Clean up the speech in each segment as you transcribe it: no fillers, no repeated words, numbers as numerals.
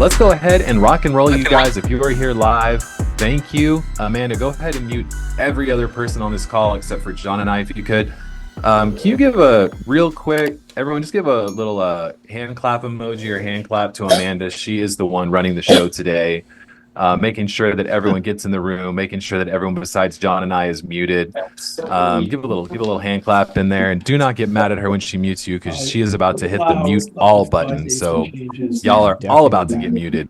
let's go ahead and rock and roll, you guys. If you are here live, thank you. Amanda, go ahead and mute every other person on this call except for John and I, if you could. Can you give a real quick, everyone, just give a little hand clap emoji or hand clap to Amanda. She is the one running the show today, making sure that everyone gets in the room, making sure that everyone besides John and I is muted. Give a little hand clap in there, and do not get mad at her when she mutes you, because she is about to hit the mute all button. So y'all are all about to get muted.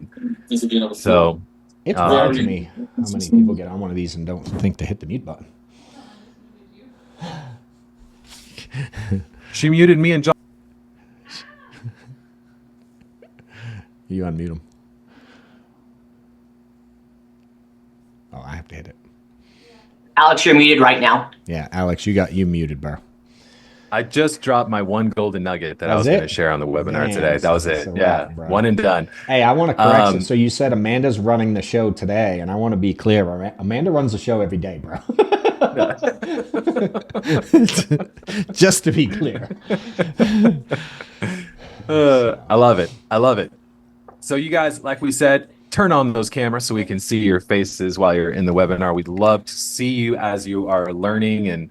So it's wild to me how many people get on one of these and don't think to hit the mute button. She muted me and John. You unmute them. Oh, I have to hit it. Alex, you're muted right now. Yeah, Alex, you muted, bro. I just dropped my one golden nugget that I was going to share on the webinar today. That was it. Yeah, one and done. Hey, I want to correct you. So you said Amanda's running the show today, and I want to be clear. Amanda runs the show every day, bro. Just to be clear. I love it. I love it. So you guys, like we said, turn on those cameras so we can see your faces while you're in the webinar. We'd love to see you as you are learning and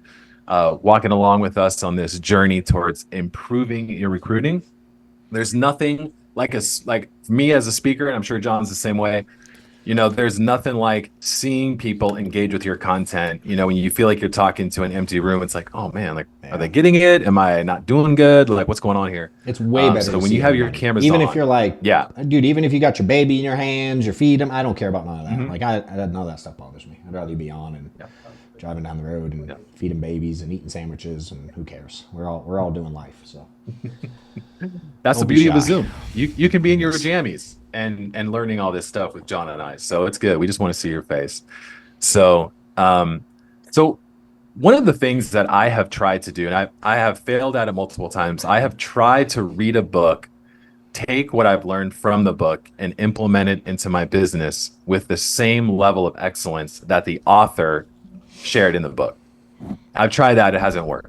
walking along with us on this journey towards improving your recruiting. There's nothing like me as a speaker, and I'm sure John's the same way. You know, there's nothing like seeing people engage with your content. You know, when you feel like you're talking to an empty room, it's like, oh man, like, are they getting it? Am I not doing good? Like, what's going on here? It's way better. So when you have your cameras even on, if you're like, yeah, dude, even if you got your baby in your hands, you feed them, I don't care about none of that. Like, none of that stuff bothers me. I'd rather you be on and driving down the road and feeding babies and eating sandwiches, and who cares? We're all doing life. So that's the beauty of the Zoom. You can be in your jammies and learning all this stuff with John and I. So it's good. We just want to see your face. So so one of the things that I have tried to do, and I have failed at it multiple times, I have tried to read a book, take what I've learned from the book, and implement it into my business with the same level of excellence that the author shared in the book. I've tried that. It hasn't worked.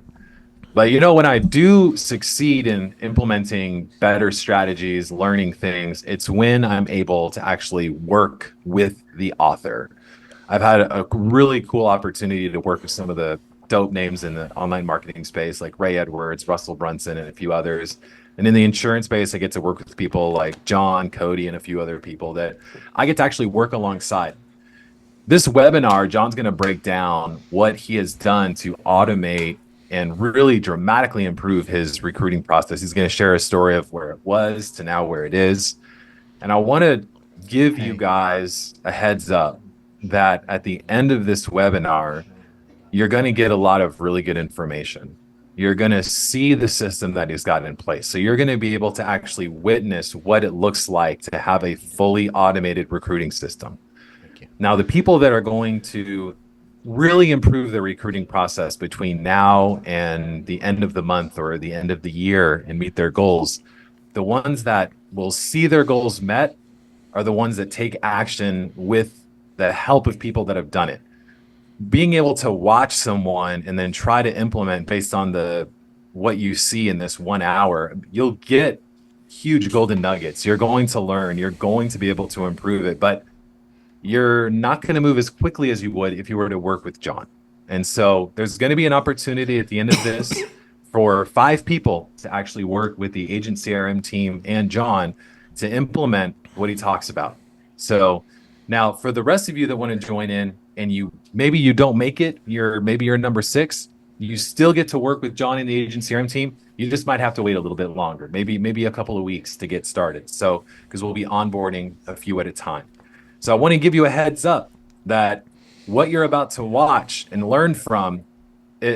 But you know, when I do succeed in implementing better strategies, learning things, it's when I'm able to actually work with the author. I've had a really cool opportunity to work with some of the dope names in the online marketing space, like Ray Edwards, Russell Brunson, and a few others. And in the insurance space, I get to work with people like John, Cody, and a few other people that I get to actually work alongside. This webinar, John's going to break down what he has done to automate and really dramatically improve his recruiting process. He's going to share a story of where it was to now where it is. And I want to give you guys a heads up that at the end of this webinar, you're going to get a lot of really good information. You're going to see the system that he's got in place. So you're going to be able to actually witness what it looks like to have a fully automated recruiting system. Now, the people that are going to really improve the recruiting process between now and the end of the month or the end of the year and meet their goals, the ones that will see their goals met are the ones that take action with the help of people that have done it. Being able to watch someone and then try to implement based on what you see in this 1 hour, you'll get huge golden nuggets. You're going to learn, you're going to be able to improve it, but you're not going to move as quickly as you would if you were to work with John. And so there's going to be an opportunity at the end of this for 5 people to actually work with the Agent CRM team and John to implement what he talks about. So now for the rest of you that want to join in and maybe you don't make it, maybe you're number 6, you still get to work with John and the Agent CRM team. You just might have to wait a little bit longer, maybe a couple of weeks to get started. So because we'll be onboarding a few at a time. So I want to give you a heads up that what you're about to watch and learn from,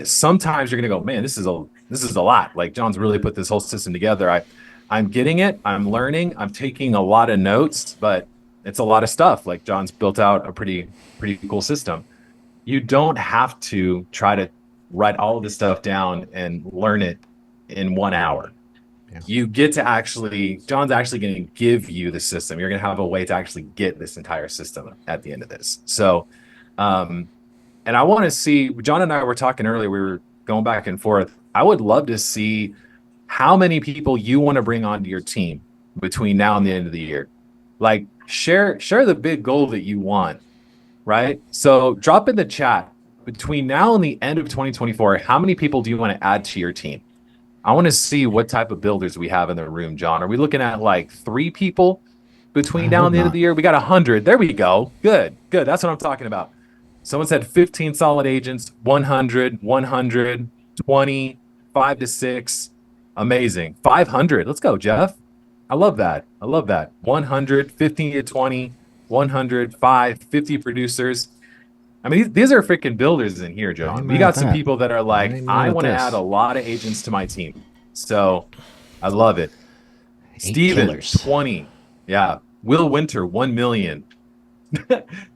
sometimes you're going to go, man, this is a lot. Like, John's really put this whole system together. I'm getting it. I'm learning. I'm taking a lot of notes, but it's a lot of stuff. Like, John's built out a pretty cool system. You don't have to try to write all of this stuff down and learn it in 1 hour. You get to John's actually going to give you the system. You're going to have a way to actually get this entire system at the end of this. So, and I want to see, John and I were talking earlier, we were going back and forth. I would love to see how many people you want to bring onto your team between now and the end of the year. Like share the big goal that you want, right? So drop in the chat between now and the end of 2024, how many people do you want to add to your team? I want to see what type of builders we have in the room, John. Are we looking at like 3 people between I now hope and the end of not. the year? We got 100. There we go. Good. That's what I'm talking about. Someone said 15 solid agents, 100, 100, 20, 5 to 6. Amazing. 500. Let's go, Jeff. I love that. 100, 15 to 20, 100, 5, 50 producers. I mean, these are freaking builders in here, John. We got some people that are like, I want to add a lot of agents to my team. So I love it. Steven, 20. Yeah. Will Winter, 1 million.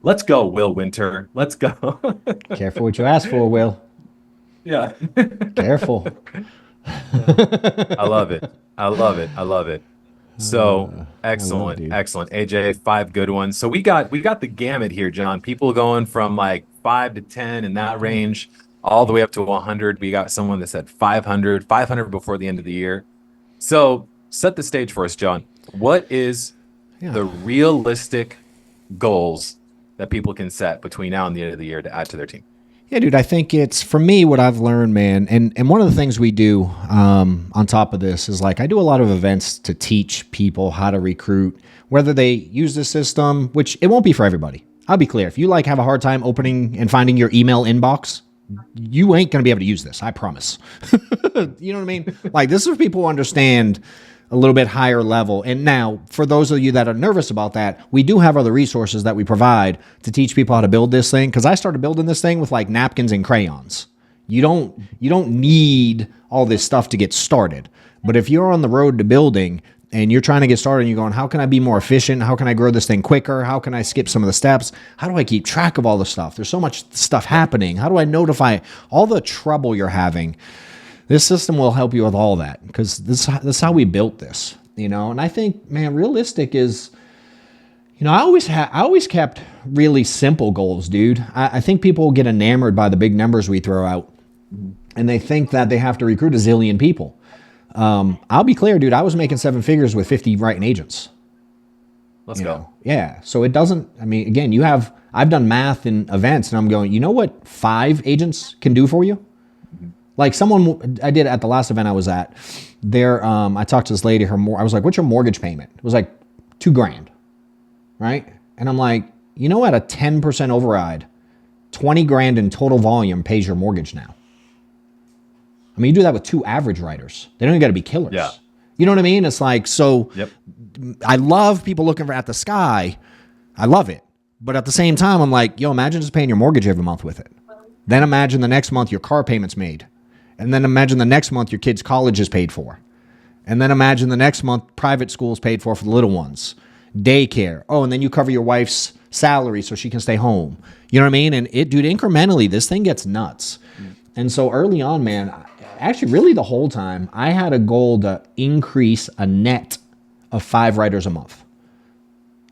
Let's go, Will Winter. Let's go. Careful what you ask for, Will. Yeah. Careful. I love it. So excellent. AJ, 5 good ones. So we got the gamut here, John. People going from like 5 to 10 in that range, all the way up to 100. We got someone that said 500 before the end of the year. So set the stage for us, John. What is the realistic goals that people can set between now and the end of the year to add to their team? Yeah, dude, I think it's, for me, what I've learned, man, and one of the things we do on top of this is like I do a lot of events to teach people how to recruit, whether they use the system, which it won't be for everybody. I'll be clear. If you like have a hard time opening and finding your email inbox, you ain't going to be able to use this. I promise. You know what I mean? Like, this is for people who understand a little bit higher level. And now, for those of you that are nervous about that, we do have other resources that we provide to teach people how to build this thing. Because I started building this thing with like napkins and crayons. You don't need all this stuff to get started. But if you're on the road to building and you're trying to get started and you're going, how can I be more efficient? How can I grow this thing quicker? How can I skip some of the steps? How do I keep track of all the stuff? There's so much stuff happening. How do I notify all the trouble you're having? This system will help you with all that, because this is how we built this, you know? And I think, man, realistic is, you know, I always kept really simple goals, dude. I think people get enamored by the big numbers we throw out, and they think that they have to recruit a zillion people. I'll be clear, dude. I was making 7 figures with 50 writing agents. Let's go. Yeah. So it doesn't, I mean, again, I've done math in events and I'm going, you know what 5 agents can do for you? Like someone I did at the last event I was at there. I talked to this lady, I was like, what's your mortgage payment? It was like $2,000. Right. And I'm like, you know, at a 10% override, $20,000 in total volume pays your mortgage now. I mean, you do that with 2 average writers. They don't even got to be killers. Yeah. You know what I mean? It's like, so yep. I love people looking at the sky. I love it. But at the same time, I'm like, yo, imagine just paying your mortgage every month with it. Then imagine the next month your car payment's made. And then imagine the next month your kid's college is paid for. And then imagine the next month private school is paid for the little ones. Daycare. Oh, and then you cover your wife's salary so she can stay home. You know what I mean? And dude, incrementally, this thing gets nuts. And so early on, man, actually really the whole time, I had a goal to increase a net of 5 writers a month.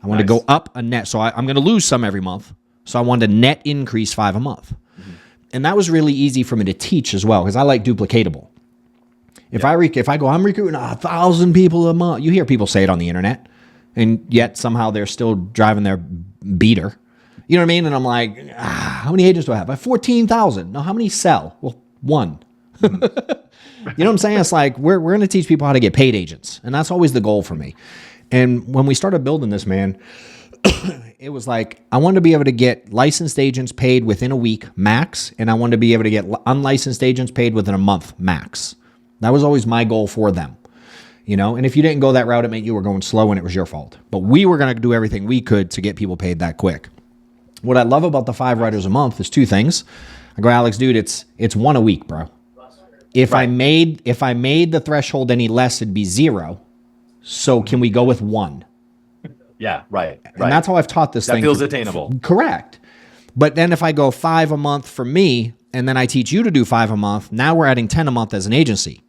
I wanted to go up a net. So I'm going to lose some every month. So I wanted to net increase 5 a month. Mm-hmm. And that was really easy for me to teach as well, because I like duplicatable. If I go, I'm recruiting 1,000 people a month. You hear people say it on the internet, and yet somehow they're still driving their beater. You know what I mean? And I'm like, how many agents do I have? I have 14,000. No, how many sell? Well, 1. You know what I'm saying? It's like we're going to teach people how to get paid agents, and that's always the goal for me. And when we started building this, man, it was like I wanted to be able to get licensed agents paid within a week max, and I wanted to be able to get unlicensed agents paid within a month max. That was always my goal for them, you know. And if you didn't go that route, it meant you were going slow, and it was your fault. But we were going to do everything we could to get people paid that quick. What I love about the 5 writers a month is 2 things. I go, Alex, dude, it's 1 a week, bro. If I made the threshold any less, it'd be 0. So can we go with 1? Yeah, right. And that's how I've taught this thing. That feels attainable. Correct. But then if I go 5 a month for me, and then I teach you to do 5 a month, now we're adding 10 a month as an agency.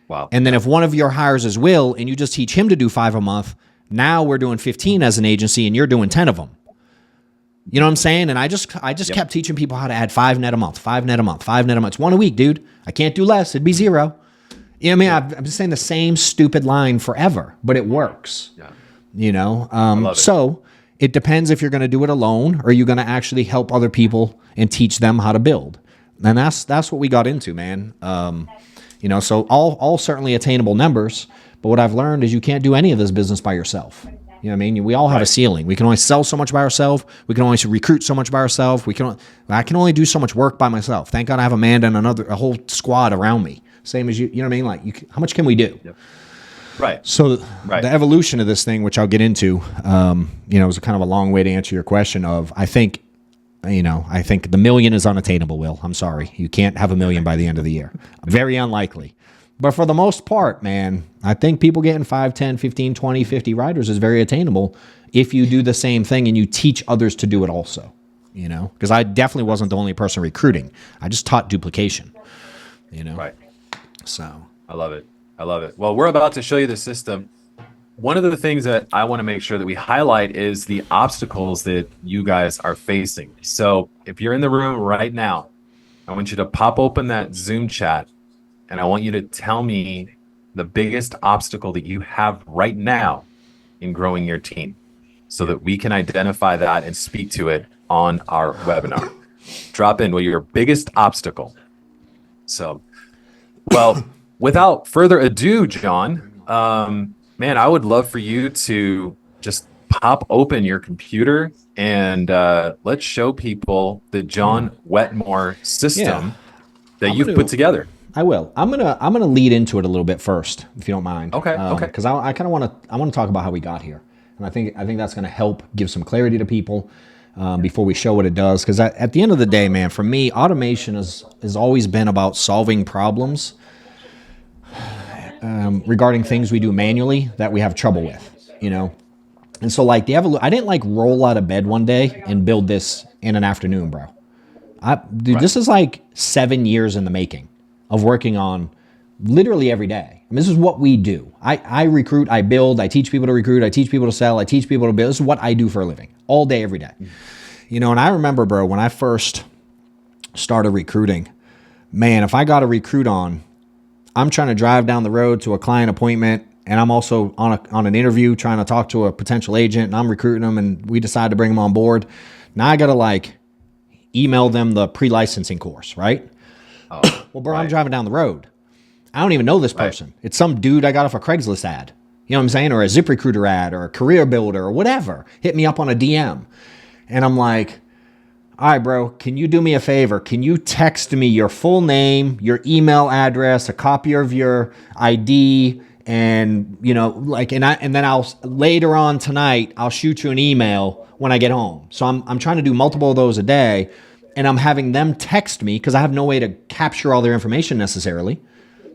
Wow. And then if one of your hires is Will, and you just teach him to do 5 a month, now we're doing 15 as an agency, and you're doing 10 of them. You know what I'm saying? And I just kept teaching people how to add 5 net a month, 5 net a month, 5 net a month. It's 1 a week, dude. I can't do less. It'd be 0. You know what I mean? I've been saying the same stupid line forever, but it works. Yeah. So it depends if you're going to do it alone or you're going to actually help other people and teach them how to build. And that's what we got into, man. So all certainly attainable numbers. But what I've learned is you can't do any of this business by yourself. You know what I mean? We all have a ceiling. We can only sell so much by ourselves. We can only recruit so much by ourselves. I can only do so much work by myself. Thank God I have Amanda and a whole squad around me. Same as you. You know what I mean? Like, how much can we do? Yep. Right. So the evolution of this thing, which I'll get into, is kind of a long way to answer your question. I think the million is unattainable. Will, I'm sorry, you can't have a million by the end of the year. Very unlikely. But for the most part, man, I think people getting 5, 10, 15, 20, 50 riders is very attainable if you do the same thing and you teach others to do it also, because I definitely wasn't the only person recruiting. I just taught duplication, Right. So I love it. Well, we're about to show you the system. One of the things that I want to make sure that we highlight is the obstacles that you guys are facing. So if you're in the room right now, I want you to pop open that Zoom chat. And I want you to tell me the biggest obstacle that you have right now in growing your team so that we can identify that and speak to it on our webinar. Drop in your biggest obstacle. So, well, without further ado, John, man, I would love for you to just pop open your computer and let's show people the John Wetmore system that you've put together. I will. I'm gonna lead into it a little bit first, if you don't mind. Okay. Because I kind of want to talk about how we got here, and I think that's going to help give some clarity to people before we show what it does. Because at the end of the day, man, for me, automation has always been about solving problems regarding things we do manually that we have trouble with, And so, like I didn't roll out of bed one day and build this in an afternoon, bro. This is like 7 years in the making of working on literally every day. I mean, this is what we do. I recruit, I build, I teach people to recruit, I teach people to sell, I teach people to build. This is what I do for a living, all day, every day. And I remember, bro, when I first started recruiting, man, if I got a recruit on, I'm trying to drive down the road to a client appointment, and I'm also on an interview trying to talk to a potential agent, and I'm recruiting them, and we decide to bring them on board. Now I got to email them the pre-licensing course, right? Well, bro, I'm driving down the road. I don't even know this person. Right. It's some dude I got off a Craigslist ad. You know what I'm saying? Or a ZipRecruiter ad or a career builder or whatever. Hit me up on a DM. And I'm like, all right, bro, can you do me a favor? Can you text me your full name, your email address, a copy of your ID, and, and then I'll later on tonight, I'll shoot you an email when I get home. So I'm trying to do multiple of those a day. And I'm having them text me because I have no way to capture all their information necessarily.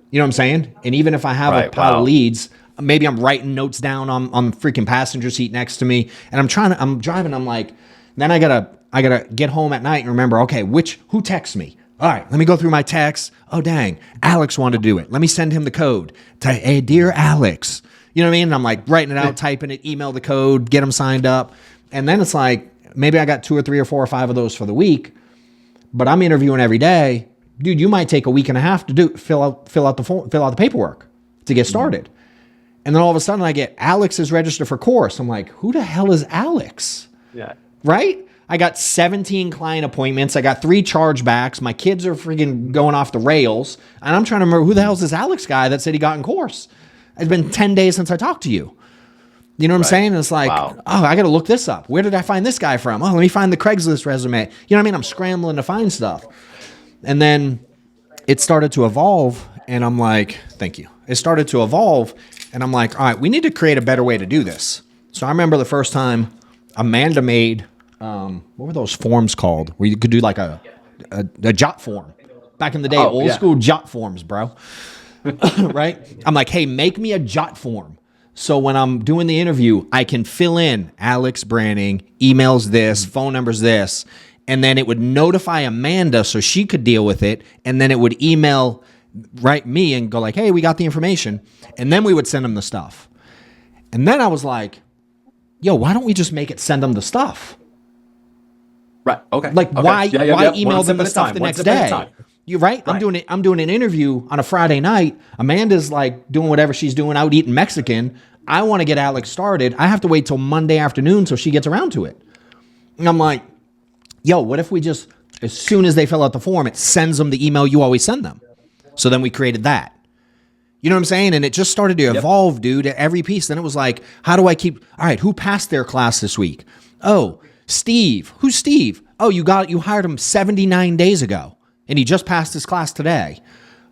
You know what I'm saying? And even if I have a pile of leads, maybe I'm writing notes down on the freaking passenger seat next to me. And I'm driving. I'm like, then I gotta get home at night and remember, okay, who texts me? All right, let me go through my texts. Oh, dang, Alex wanted to do it. Let me send him the code. Hey, dear Alex. You know what I mean? And I'm writing it out, typing it, email the code, get them signed up. And then it's maybe I got 2 or 3 or 4 or 5 of those for the week. But I'm interviewing every day. Dude, you might take a week and a half to fill out the paperwork to get started. And then all of a sudden I get Alex is registered for course. I'm like, who the hell is Alex? Yeah. Right? I got 17 client appointments. I got 3 chargebacks. My kids are freaking going off the rails. And I'm trying to remember who the hell is this Alex guy that said he got in course. It's been 10 days since I talked to you. You know what I'm saying? And it's oh, I got to look this up. Where did I find this guy from? Oh, let me find the Craigslist resume. You know what I mean? I'm scrambling to find stuff. And then it started to evolve. And I'm like, thank you. It started to evolve. And I'm like, all right, we need to create a better way to do this. So I remember the first time Amanda made, what were those forms called? Where you could do a jot form. Back in the day, old school jot forms, bro. Right? I'm like, hey, make me a jot form. So when I'm doing the interview, I can fill in Alex Branning, emails this, phone numbers this, and then it would notify Amanda so she could deal with it, and then it would email me and go hey, we got the information, and then we would send them the stuff. And then I was like, yo, why don't we just make it send them the stuff? Right. Okay. Why email them the stuff the next day? You're right. I'm doing an interview on a Friday night. Amanda's doing whatever she's doing out eating Mexican. I want to get Alex started. I have to wait till Monday afternoon till she gets around to it. And I'm like, yo, what if we just, as soon as they fill out the form, it sends them the email you always send them. So then we created that. You know what I'm saying? And it just started to evolve, dude, at every piece. Then it was like, how do I keep, all right, who passed their class this week? Oh, Steve. Who's Steve? Oh, you hired him 79 days ago, and he just passed his class today.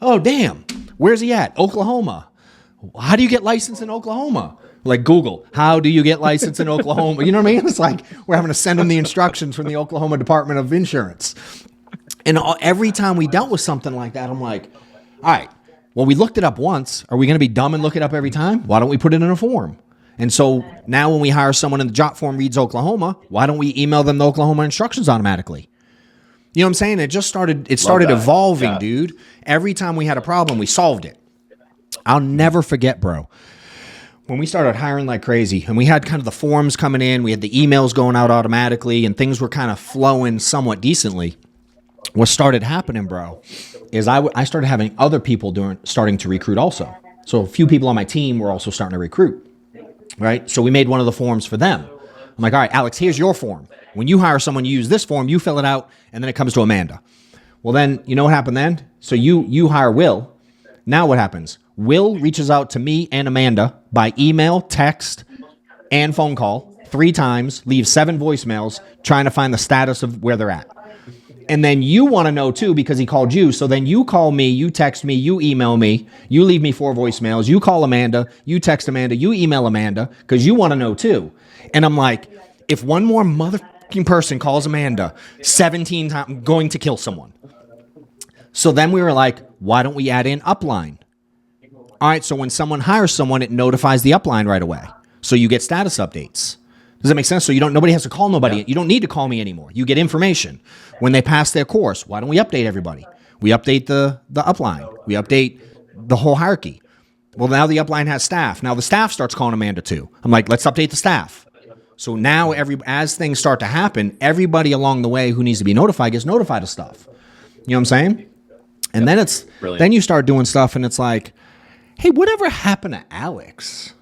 Oh, damn. Where's he at? Oklahoma. How do you get licensed in Oklahoma? Like Google, how do you get licensed in Oklahoma? You know what I mean? It's like we're having to send them the instructions from the Oklahoma Department of Insurance. And every time we dealt with something like that, I'm like, all right, well, we looked it up once. Are we going to be dumb and look it up every time? Why don't we put it in a form? And so now when we hire someone and the job form reads Oklahoma, why don't we email them the Oklahoma instructions automatically? You know what I'm saying? It started evolving, dude. Every time we had a problem, we solved it. I'll never forget, bro, when we started hiring like crazy and we had kind of the forms coming in, we had the emails going out automatically and things were kind of flowing somewhat decently. What started happening, bro, is I started having other people starting to recruit also. So a few people on my team were also starting to recruit, right? So we made one of the forms for them. I'm like, all right, Alex, here's your form. When you hire someone, you use this form, you fill it out, and then it comes to Amanda. Well, then, you know what happened then? So you hire Will. Now what happens? Will reaches out to me and Amanda by email, text, and phone call 3 times, leaves 7 voicemails trying to find the status of where they're at. And then you want to know too because he called you. So then you call me, you text me, you email me, you leave me 4 voicemails, you call Amanda, you text Amanda, you email Amanda because you want to know too. And I'm like, if one more motherfucking person calls Amanda 17 times, I'm going to kill someone. So then we were like, why don't we add in upline? All right, so when someone hires someone, it notifies the upline right away. So you get status updates. Does that make sense? So nobody has to call nobody. Yeah. You don't need to call me anymore. You get information. When they pass their course, why don't we update everybody? We update the upline. We update the whole hierarchy. Well, now the upline has staff. Now the staff starts calling Amanda too. I'm like, let's update the staff. So now as things start to happen, everybody along the way who needs to be notified gets notified of stuff. You know what I'm saying? And then then you start doing stuff and it's like, hey, whatever happened to Alex?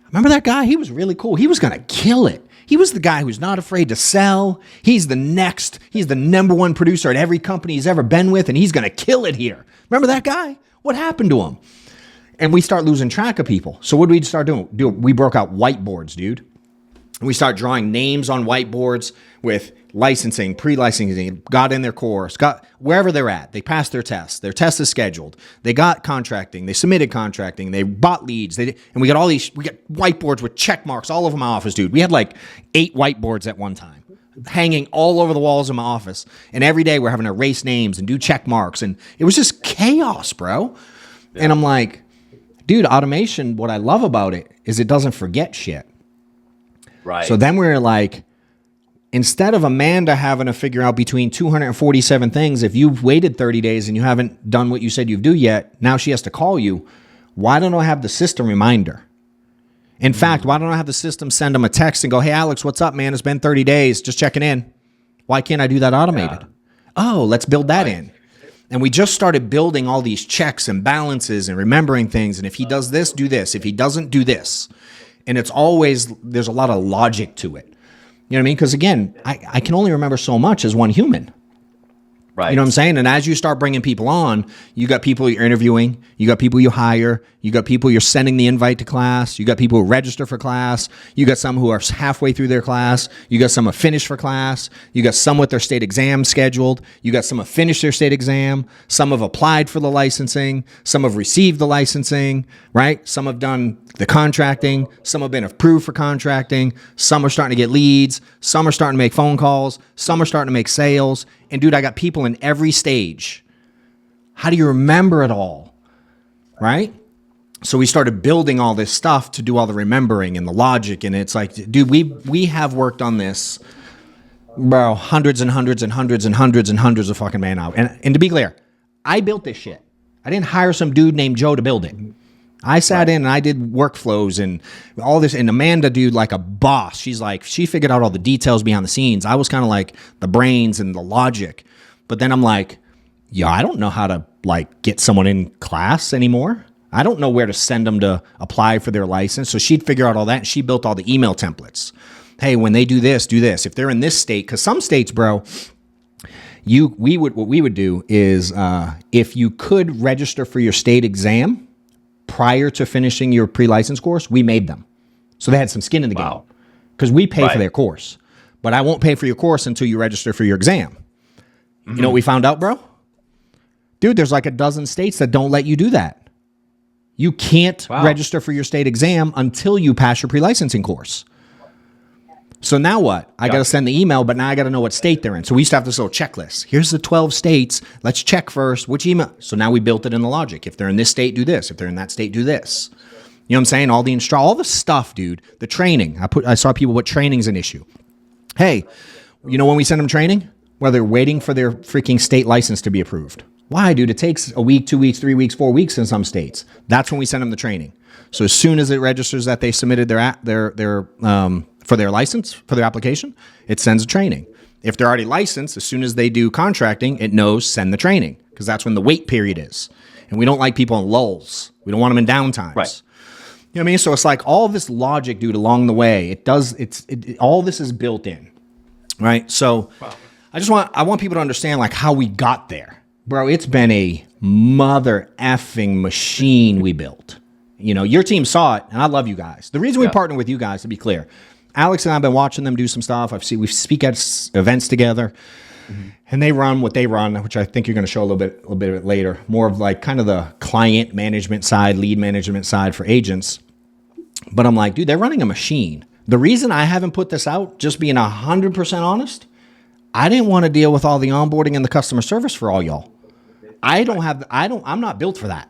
Remember that guy? He was really cool. He was going to kill it. He was the guy who's not afraid to sell. He's the number 1 producer at every company he's ever been with, and he's going to kill it here. Remember that guy? What happened to him? And we start losing track of people. So what did we start doing? We broke out whiteboards, dude. And we start drawing names on whiteboards with licensing, pre-licensing, got in their course, got wherever they're at. They passed their test. Their test is scheduled. They got contracting. They submitted contracting. They bought leads. And we got whiteboards with check marks all over my office, dude. We had like 8 whiteboards at one time hanging all over the walls of my office. And every day we're having to erase names and do check marks. And it was just chaos, bro. Yeah. And I'm like, dude, automation, what I love about it is it doesn't forget shit. Right. So then we're like, instead of Amanda having to figure out between 247 things, if you've waited 30 days and you haven't done what you said you'd do yet, now she has to call you. Why don't I have the system remind her? In fact, why don't I have the system send them a text and go, hey, Alex, what's up, man? It's been 30 days. Just checking in. Why can't I do that automated? Yeah. Oh, let's build that in. And we just started building all these checks and balances and remembering things. And if he does this, do this. If he doesn't, do this. And it's always, there's a lot of logic to it. You know what I mean? Because again, I can only remember so much as one human. Right. You know what I'm saying? And as you start bringing people on, you got people you're interviewing, you got people you hire, you got people you're sending the invite to class, you got people who register for class, you got some who are halfway through their class, you got some who finished for class, you got some with their state exam scheduled, you got some who finished their state exam, some have applied for the licensing, some have received the licensing, right? Some have done the contracting, some have been approved for contracting, some are starting to get leads, some are starting to make phone calls, some are starting to make sales. And dude, I got people in every stage. How do you remember it all? Right? So we started building all this stuff to do all the remembering and the logic. And it's like, dude, we have worked on this, bro, hundreds and hundreds and hundreds and hundreds and hundreds of fucking man out. And to be clear, I built this shit. I didn't hire some dude named Joe to build it. I sat in and I did workflows and all this. And Amanda, dude, like a boss, she figured out all the details behind the scenes. I was kind of like the brains and the logic. But then I'm like, yeah, I don't know how to like get someone in class anymore. I don't know where to send them to apply for their license. So she'd figure out all that, and she built all the email templates. Hey, when they do this, do this. If they're in this state, because some states, bro, what we would do is if you could register for your state exam prior to finishing your pre-license course, we made them. So they had some skin in the game because we pay for their course. But I won't pay for your course until you register for your exam. You know what we found out, bro? Dude, there's like a dozen states that don't let you do that. You can't register for your state exam until you pass your pre-licensing course. So now what? I got to send the email, but now I got to know what state they're in. So we used to have this little checklist. Here's the 12 states. Let's check first which email. So now we built it in the logic. If they're in this state, do this. If they're in that state, do this. You know what I'm saying? All the stuff, dude. The training. I saw people put training's an issue. Hey, you know when we send them training? Where they're waiting for their freaking state license to be approved. Why, dude? It takes a week, 2 weeks, 3 weeks, 4 weeks in some states. That's when we send them the training. So as soon as it registers that they submitted for their license, for their application, it sends a training. If they're already licensed, as soon as they do contracting, it knows send the training because that's when the wait period is. And we don't like people in lulls. We don't want them in downtimes. Right. You know what I mean? So it's like all this logic, dude, along the way. All this is built in, right? So I want people to understand like how we got there. Bro, it's been a mother effing machine we built. You know, your team saw it, and I love you guys. The reason we partner with you guys, to be clear, Alex and I have been watching them do some stuff. We speak at events together, and they run what they run, which I think you're going to show a little bit of it later. More of like kind of the client management side, lead management side for agents. But I'm like, dude, they're running a machine. The reason I haven't put this out, just being 100% honest, I didn't want to deal with all the onboarding and the customer service for all y'all. I'm not built for that.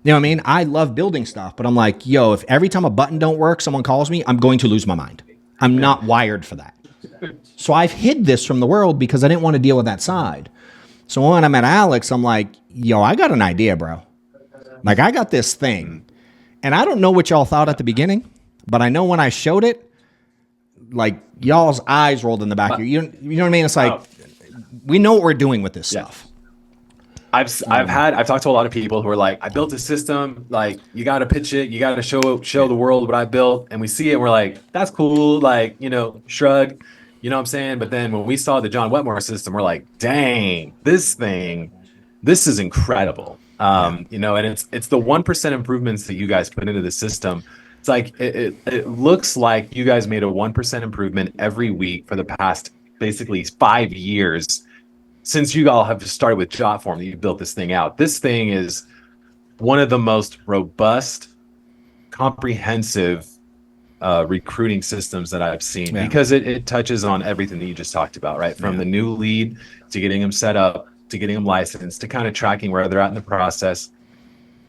You know what I mean? I love building stuff, but I'm like, yo, if every time a button don't work, someone calls me, I'm going to lose my mind. I'm not wired for that. So I've hid this from the world because I didn't want to deal with that side. So when I met Alex, I'm like, yo, I got an idea, bro. Like I got this thing. And I don't know what y'all thought at the beginning, but I know when I showed it, like y'all's eyes rolled in the back of you. You know what I mean? It's like, we know what we're doing with this stuff. I've talked to a lot of people who are like, I built a system, like you got to pitch it, you got to show the world what I built, and we see it, and we're like, that's cool, like, you know, shrug, you know what I'm saying? But then when we saw the John Wetmore system, we're like, dang, this is incredible, you know, and it's the 1% improvements that you guys put into the system. It's like it looks like you guys made a 1% improvement every week for the past basically 5 years. Since you all have started with JotForm, that you built this thing out. This thing is one of the most robust, comprehensive recruiting systems that I've seen because it touches on everything that you just talked about, right? From the new lead to getting them set up, to getting them licensed, to kind of tracking where they're at in the process.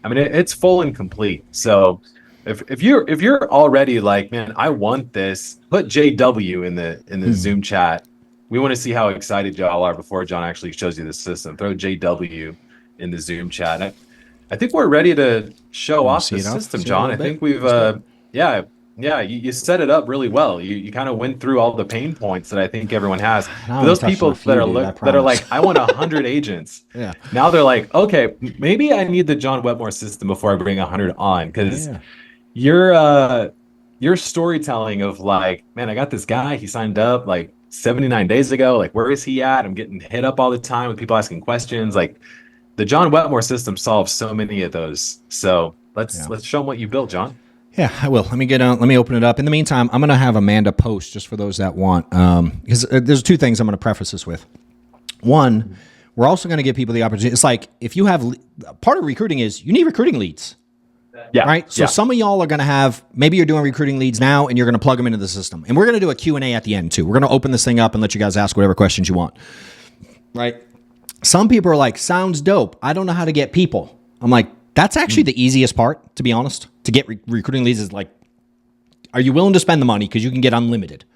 I mean, it's full and complete. So if you're already like, man, I want this, put JW in the Zoom chat. We want to see how excited y'all are before John actually shows you the system. Throw JW in the Zoom chat. I think we're ready to show off the system, John. I think we've, you set it up really well. You kind of went through all the pain points that I think everyone has. For those people that are like, I want 100 agents. Yeah. Now they're like, okay, maybe I need the John Wetmore system before I bring 100 on, because your storytelling of like, man, I got this guy. He signed up like 79 days ago, like where is he at? I'm getting hit up all the time with people asking questions. Like the John Wetmore system solves so many of those. So let's show them what you built, John. Yeah, I will. Let me open it up. In the meantime, I'm going to have Amanda post just for those that want, because there's two things I'm going to preface this with. One, we're also going to give people the opportunity. It's like if you have part of recruiting is you need recruiting leads. Yeah. Right. So some of y'all are going to have, maybe you're doing recruiting leads now and you're going to plug them into the system. And we're going to do a Q&A at the end too. We're going to open this thing up and let you guys ask whatever questions you want. Right. Some people are like, sounds dope. I don't know how to get people. I'm like, that's actually the easiest part, to be honest. To get recruiting leads is like, are you willing to spend the money? Because you can get unlimited.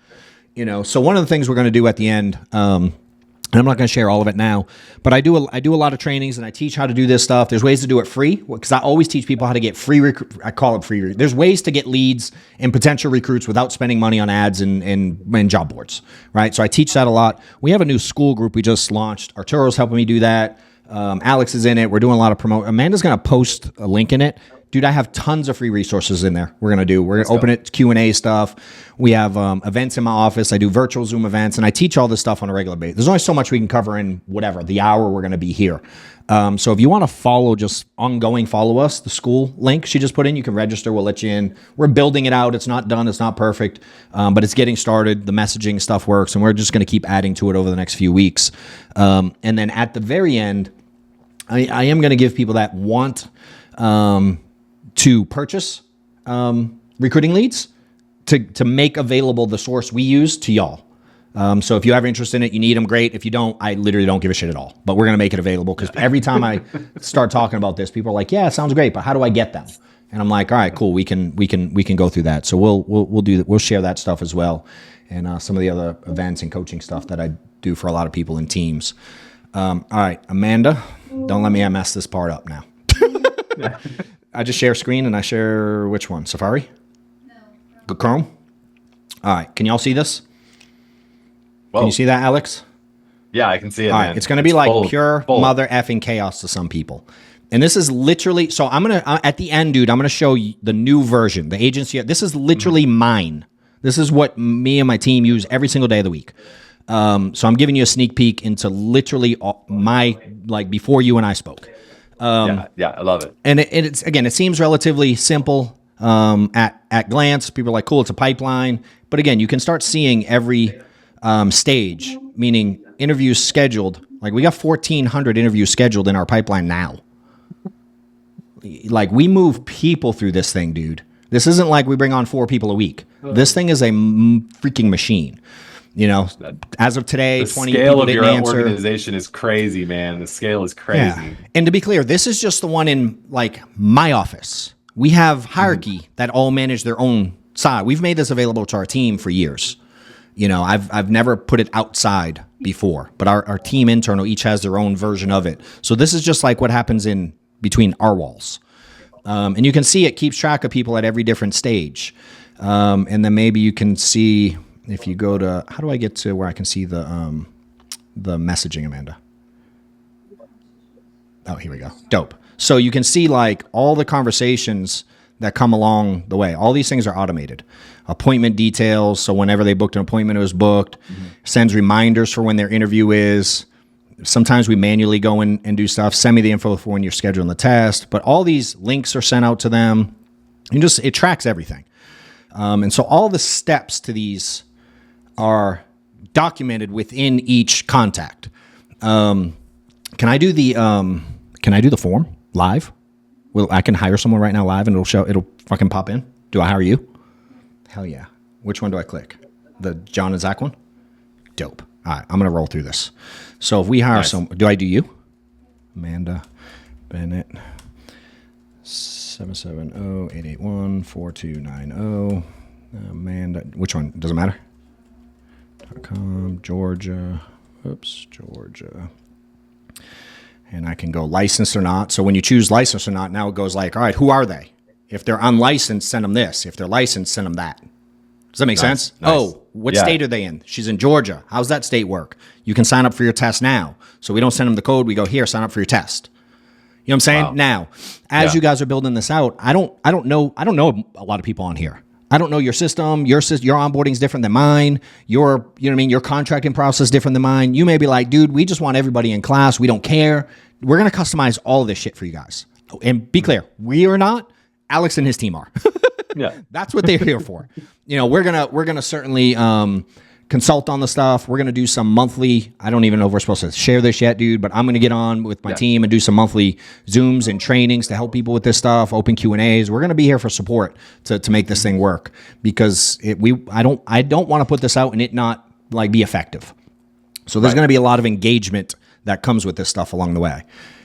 You know, so one of the things we're going to do at the end, and I'm not going to share all of it now, but I do a lot of trainings and I teach how to do this stuff. There's ways to do it free because I always teach people how to get free. I call it free. There's ways to get leads and potential recruits without spending money on ads and job boards, right? So I teach that a lot. We have a new school group we just launched. Arturo's helping me do that. Alex is in it. We're doing a lot of promote. Amanda's going to post a link in it. Dude, I have tons of free resources in there. We're going to open it to Q&A stuff. We have events in my office. I do virtual Zoom events, and I teach all this stuff on a regular basis. There's only so much we can cover in whatever, the hour we're going to be here. So if you want to follow, just ongoing, follow us. The school link she just put in, you can register. We'll let you in. We're building it out. It's not done. It's not perfect, but it's getting started. The messaging stuff works, and we're just going to keep adding to it over the next few weeks. And then at the very end, I am going to give people that want to purchase recruiting leads to make available the source we use to y'all. So if you have interest in it, you need them, great. If you don't, I literally don't give a shit at all. But we're going to make it available because every time I start talking about this, people are like, "Yeah, it sounds great, but how do I get them?" And I'm like, "All right, cool. We can go through that." So we'll do that. We'll share that stuff as well, and some of the other events and coaching stuff that I do for a lot of people in teams. All right, Amanda, don't let me mess this part up now. I just share screen and I share which one? Safari? No. Chrome? All right. Can y'all see this? Whoa. Can you see that, Alex? Yeah, I can see it. All right. It's going to be like pure mother effing chaos to some people. And this is literally, so I'm going to, at the end, dude, I'm going to show you the new version, the agency. This is literally mine. This is what me and my team use every single day of the week. So I'm giving you a sneak peek into literally my, like before you and I spoke. Yeah, I love it. And it's again, it seems relatively simple at glance. People are like, cool, it's a pipeline. But again, you can start seeing every stage, meaning interviews scheduled. Like we got 1,400 interviews scheduled in our pipeline now. Like we move people through this thing, dude. This isn't like we bring on 4 people a week. This thing is a freaking machine. You know, as of today, 20 people didn't answer. The scale of your organization is crazy, man. The scale is crazy. Yeah. And to be clear, this is just the one in like my office. We have hierarchy that all manage their own side. We've made this available to our team for years. You know, I've never put it outside before, but our team internal each has their own version of it. So this is just like what happens in between our walls. And you can see it keeps track of people at every different stage. And then maybe you can see if you go to, how do I get to where I can see the messaging, Amanda? Oh, here we go. Dope. So you can see like all the conversations that come along the way. All these things are automated. Appointment details. So whenever they booked an appointment, it was booked. Sends reminders for when their interview is. Sometimes we manually go in and do stuff. Send me the info for when you're scheduling the test. But all these links are sent out to them. And just it tracks everything. And so all the steps to these are documented within each contact. Can I do the form live? Well, I can hire someone right now live and it'll fucking pop in. Do I hire you? Hell yeah. Which one do I click? The John and Zach one? Dope. All right, I'm going to roll through this. So if we hire do I do you? Amanda Bennett, 770-881-4290. Amanda, which one? Doesn't matter. Georgia. And I can go licensed or not. So when you choose licensed or not, now it goes like, all right, who are they? If they're unlicensed, send them this. If they're licensed, send them that. Does that make sense? Nice. Oh, what state are they in? She's in Georgia. How's that state work? You can sign up for your test now. So we don't send them the code. We go, here, sign up for your test. You know what I'm saying? Wow. Now, as you guys are building this out, I don't know a lot of people on here. I don't know your system. Your onboarding is different than mine. Your contracting process is different than mine. You may be like, dude, we just want everybody in class. We don't care. We're going to customize all of this shit for you guys. And be clear, we are not. Alex and his team are. Yeah, that's what they're here for. You know, we're gonna certainly consult on the stuff. We're gonna do some monthly. I don't even know if we're supposed to share this yet, dude. But I'm gonna get on with my team and do some monthly Zooms and trainings to help people with this stuff. Open Q&As. We're gonna be here for support to make this thing work because I don't want to put this out and it not like be effective. So there's gonna be a lot of engagement that comes with this stuff along the way.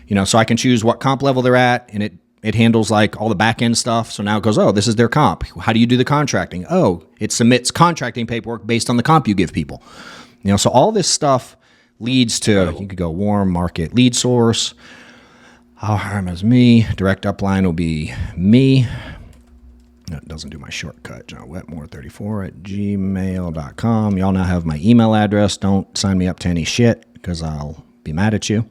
You know, so I can choose what comp level they're at, and it handles like all the back end stuff. So now it goes, oh, this is their comp. How do you do the contracting? Oh, it submits contracting paperwork based on the comp you give people. You know, so all this stuff leads to, you could go warm market lead source. I'll hire him as me. Direct upline will be me. No, it doesn't do my shortcut. JohnWetmore34@gmail.com. Y'all now have my email address. Don't sign me up to any shit because I'll be mad at you.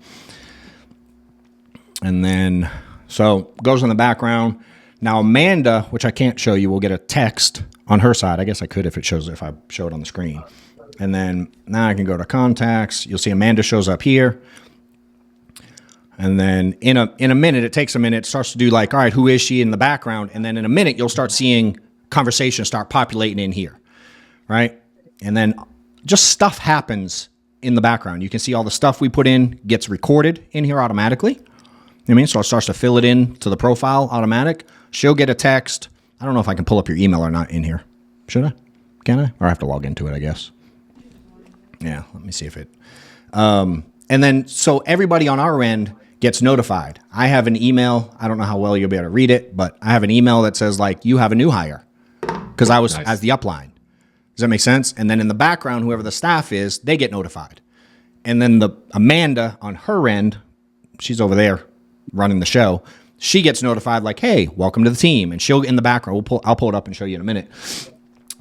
And then, so goes in the background. Now Amanda, which I can't show you, will get a text on her side. I guess I could if I show it on the screen. And then now I can go to contacts. You'll see Amanda shows up here. And then in a minute, it takes a minute, it starts to do like, all right, who is she in the background? And then in a minute, you'll start seeing conversations start populating in here, right? And then just stuff happens in the background. You can see all the stuff we put in gets recorded in here automatically. You know what I mean? So it starts to fill it in to the profile automatic. She'll get a text. I don't know if I can pull up your email or not in here. Should I? Can I? Or I have to log into it, I guess. Yeah, let me see if it... and then, so everybody on our end gets notified. I have an email. I don't know how well you'll be able to read it, but I have an email that says, like, you have a new hire. Because I was as the upline. Does that make sense? And then in the background, whoever the staff is, they get notified. And then the Amanda on her end, she's over there running the show. She gets notified like, hey, welcome to the team. And she'll, in the background, I'll pull it up and show you in a minute.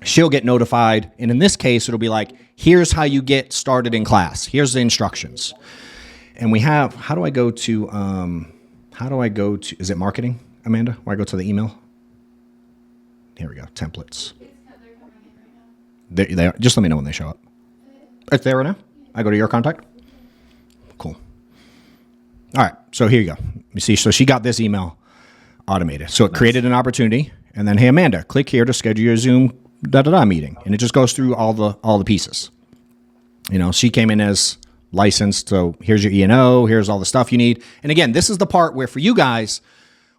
She'll get notified. And in this case, it'll be like, here's how you get started in class. Here's the instructions. And we have, how do I go to, is it marketing, Amanda? Where I go to the email? Here we go, templates. They just let me know when they show up. It's there right now? I go to your contact? Cool. All right, so here you go. You see, so she got this email automated. So it created an opportunity, and then, hey, Amanda, click here to schedule your Zoom meeting. And it just goes through all the pieces. You know, she came in as licensed, so here's your E&O, here's all the stuff you need. And again, this is the part where for you guys,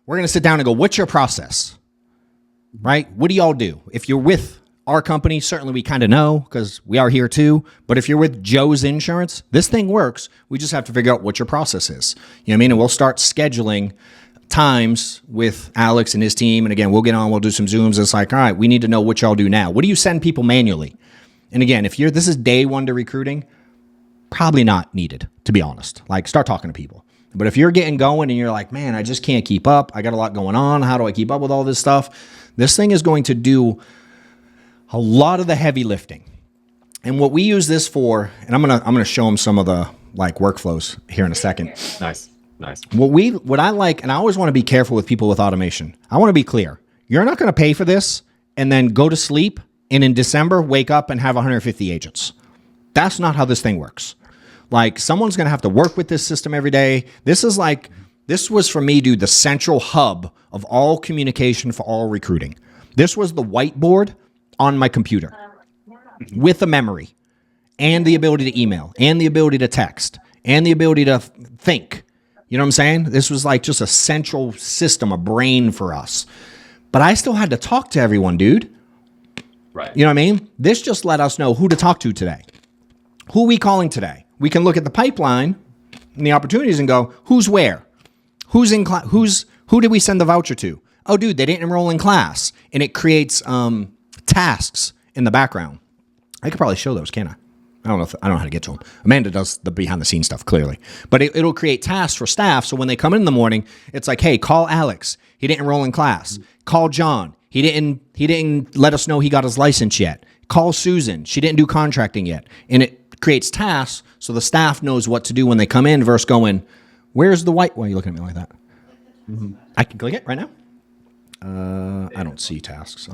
we're going to sit down and go, what's your process? Right? What do y'all do? If you're with our company, certainly we kind of know because we are here too. But if you're with Joe's Insurance, this thing works. We just have to figure out what your process is. You know what I mean? And we'll start scheduling times with Alex and his team. And again, we'll get on, we'll do some Zooms. It's like, all right, we need to know what y'all do now. What do you send people manually? And again, if this is day one to recruiting, probably not needed, to be honest. Like, start talking to people. But if you're getting going and you're like, man, I just can't keep up. I got a lot going on. How do I keep up with all this stuff? This thing is going to do a lot of the heavy lifting. And what we use this for, and I'm gonna show them some of the like workflows here in a second. Nice. What I like, and I always want to be careful with people with automation. I want to be clear. You're not going to pay for this and then go to sleep and in December wake up and have 150 agents. That's not how this thing works. Like, someone's going to have to work with this system every day. This was for me, dude, the central hub of all communication for all recruiting. This was the whiteboard on my computer with a memory and the ability to email and the ability to text and the ability to think. You know what I'm saying? This was like just a central system, a brain for us. But I still had to talk to everyone, dude. Right. You know what I mean? This just let us know who to talk to today. Who are we calling today? We can look at the pipeline and the opportunities and go, who's where? Who's in class? Who did we send the voucher to? Oh, dude, they didn't enroll in class. And it creates tasks in the background. I could probably show those, can't I? I don't know how to get to them. Amanda does the behind the scenes stuff, clearly. But it'll create tasks for staff. So when they come in the morning, it's like, hey, call Alex. He didn't enroll in class. Call John. He didn't let us know he got his license yet. Call Susan. She didn't do contracting yet. And it creates tasks so the staff knows what to do when they come in versus going, where's the white? Why are you looking at me like that? Mm-hmm. I can click it right now. I don't see tasks.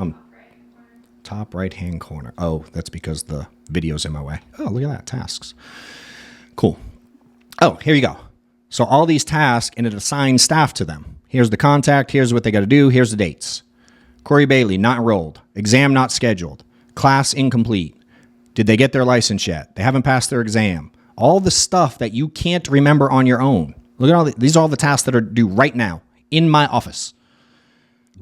Top right-hand corner. Oh, that's because the video's in my way. Oh, look at that. Tasks. Cool. Oh, here you go. So all these tasks, and it assigns staff to them. Here's the contact. Here's what they got to do. Here's the dates. Corey Bailey, not enrolled. Exam not scheduled. Class incomplete. Did they get their license yet? They haven't passed their exam. All the stuff that you can't remember on your own. Look at all these are all the tasks that are due right now in my office.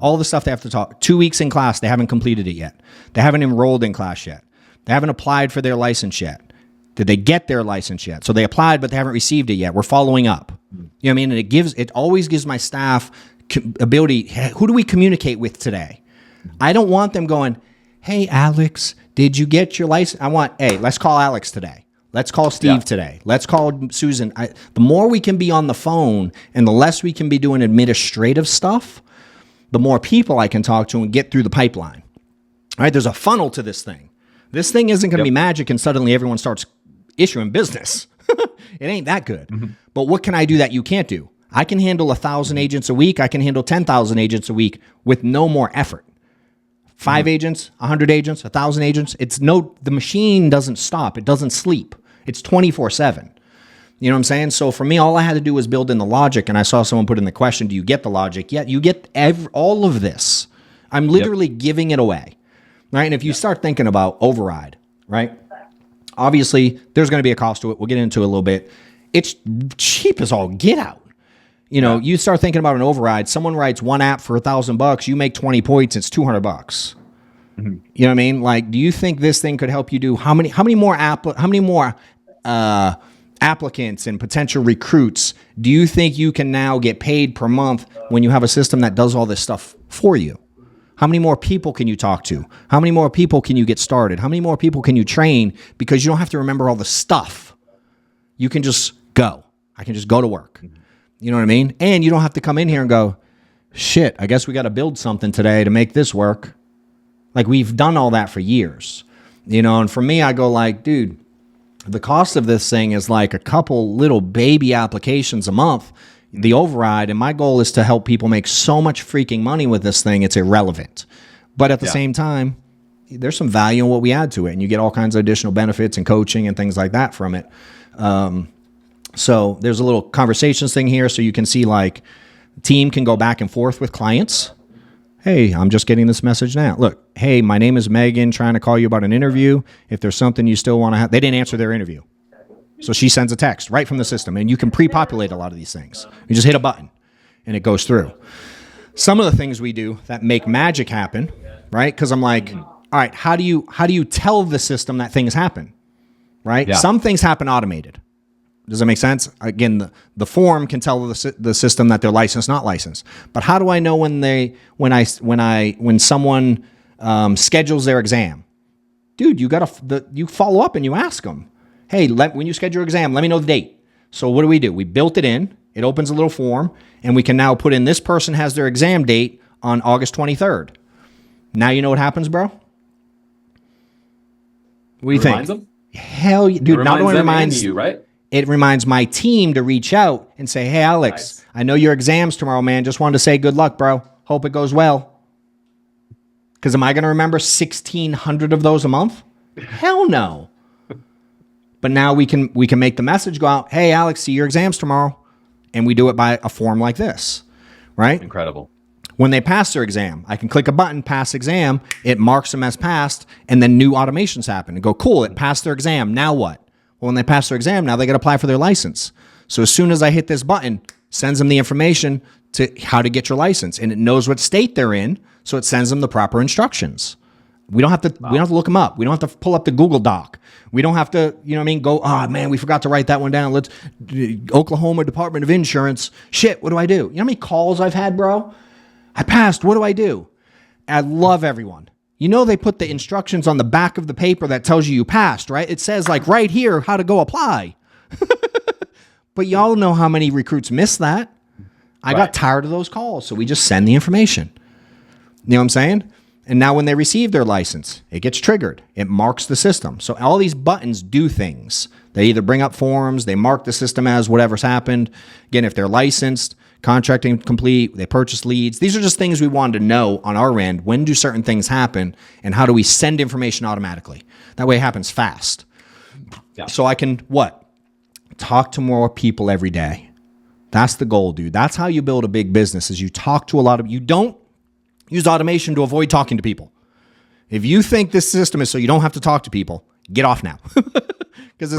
All the stuff they have to talk. 2 weeks in class, they haven't completed it yet. They haven't enrolled in class yet. They haven't applied for their license yet. Did they get their license yet? So they applied, but they haven't received it yet. We're following up. You know what I mean? And it always gives my staff ability. Who do we communicate with today? I don't want them going, hey, Alex, did you get your license? I want, hey, let's call Alex today. Let's call Steve today. Let's call Susan. The more we can be on the phone and the less we can be doing administrative stuff, the more people I can talk to and get through the pipeline. All right, there's a funnel to this thing. This thing isn't going to be magic and suddenly everyone starts issuing business. It ain't that good. Mm-hmm. But what can I do that you can't do? I can handle 1,000 agents a week. I can handle 10,000 agents a week with no more effort. 5 agents, 100 agents, 1,000 agents. The machine doesn't stop. It doesn't sleep. It's 24/7. You know what I'm saying? So for me, all I had to do was build in the logic. And I saw someone put in the question, do you get the logic? Yeah, you get all of this. I'm literally giving it away. Right? And if you start thinking about override, right? Obviously, there's going to be a cost to it. We'll get into it a little bit. It's cheap as all get out. You know, you start thinking about an override. Someone writes one app for $1,000. You make 20 points. It's $200. You know what I mean? Like, do you think this thing could help you do how many more applicants and potential recruits do you think you can now get paid per month when you have a system that does all this stuff for you? How many more people can you talk to? How many more people can you get started? How many more people can you train? Because you don't have to remember all the stuff. You can just go. I can just go to work. You know what I mean? And you don't have to come in here and go, shit, I guess we got to build something today to make this work. Like, we've done all that for years. You know, and for me, I go like, dude, the cost of this thing is like a couple little baby applications a month, the override. And my goal is to help people make so much freaking money with this thing, it's irrelevant. But at the same time, there's some value in what we add to it. And you get all kinds of additional benefits and coaching and things like that from it. So there's a little conversations thing here. So you can see like team can go back and forth with clients. Hey, I'm just getting this message now. Look, hey, my name is Megan, trying to call you about an interview. If there's something you still want to have, they didn't answer their interview. So she sends a text right from the system, and you can pre-populate a lot of these things. You just hit a button and it goes through. Some of the things we do that make magic happen, right? Because I'm like, all right, how do you tell the system that things happen, right? Yeah. Some things happen automated. Does that make sense? Again, the form can tell the system that they're licensed, not licensed. But how do I know when someone schedules their exam? Dude, you follow up and you ask them, hey, when you schedule your exam, let me know the date. So what do? We built it in. It opens a little form, and we can now put in this person has their exam date on August 23rd. Now you know what happens, bro? What do you think? Them? Hell, dude! Not only reminds you, right? It reminds my team to reach out and say, hey, Alex, I know your exam's tomorrow, man. Just wanted to say good luck, bro. Hope it goes well. Because am I going to remember 1,600 of those a month? Hell no. But now we can make the message go out, hey, Alex, see your exams tomorrow. And we do it by a form like this, right? Incredible. When they pass their exam, I can click a button, pass exam. It marks them as passed, and then new automations happen. And go, cool, it passed their exam. Now what? Well, when they pass their exam, now they got to apply for their license. So as soon as I hit this button, sends them the information to how to get your license, and it knows what state they're in, so it sends them the proper instructions. We don't have to. Wow. We don't have to look them up. We don't have to pull up the Google Doc. We don't have to. You know what I mean? Go. Oh man, we forgot to write that one down. Let's Oklahoma Department of Insurance. Shit. What do I do? You know how many calls I've had, bro? I passed. What do I do? I love everyone. You know, they put the instructions on the back of the paper that tells you passed, right? It says like right here how to go apply. But y'all know how many recruits miss that. I got tired of those calls, so we just send the information. You know what I'm saying? And now when they receive their license, it gets triggered. It marks the system. So all these buttons do things. They either bring up forms, they mark the system as whatever's happened. Again, if they're licensed, contracting complete, they purchase leads. These are just things we wanted to know on our end. When do certain things happen, and how do we send information automatically? That way it happens fast. Yeah. So I can, talk to more people every day. That's the goal, dude. That's how you build a big business, is you talk to a lot of, you don't use automation to avoid talking to people. If you think this system is so you don't have to talk to people, get off now. Because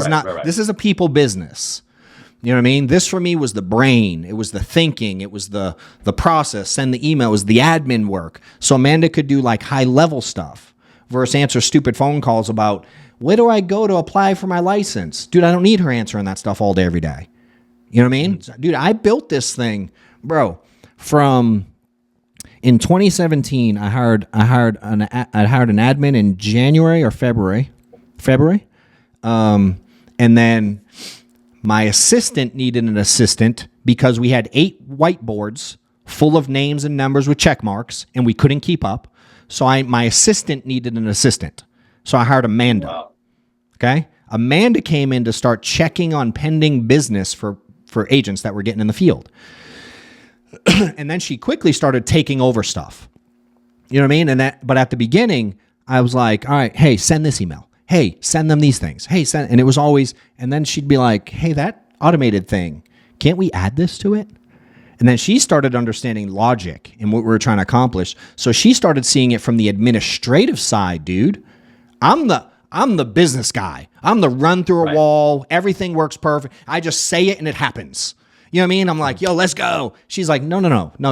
this is a people business. You know what I mean? This for me was the brain. It was the thinking. It was the process. Send the email. It was the admin work. So Amanda could do like high level stuff versus answer stupid phone calls about, where do I go to apply for my license? Dude, I don't need her answering that stuff all day, every day. You know what I mean? Dude, I built this thing, bro, in 2017, I hired an admin in January or February. And then my assistant needed an assistant because we had 8 whiteboards full of names and numbers with check marks, and we couldn't keep up. So my assistant needed an assistant. So I hired Amanda. Wow. Okay? Amanda came in to start checking on pending business for for agents that were getting in the field. And then she quickly started taking over stuff. You know what I mean? But at the beginning, I was like, all right, hey, send this email. Hey, send them these things. Hey, send. And it was always, and then she'd be like, hey, that automated thing, can't we add this to it? And then she started understanding logic and what we were trying to accomplish. So she started seeing it from the administrative side, dude. I'm the business guy. I'm the run through a wall. Everything works perfect. I just say it and it happens. You know what I mean? I'm like, yo, let's go. She's like, no.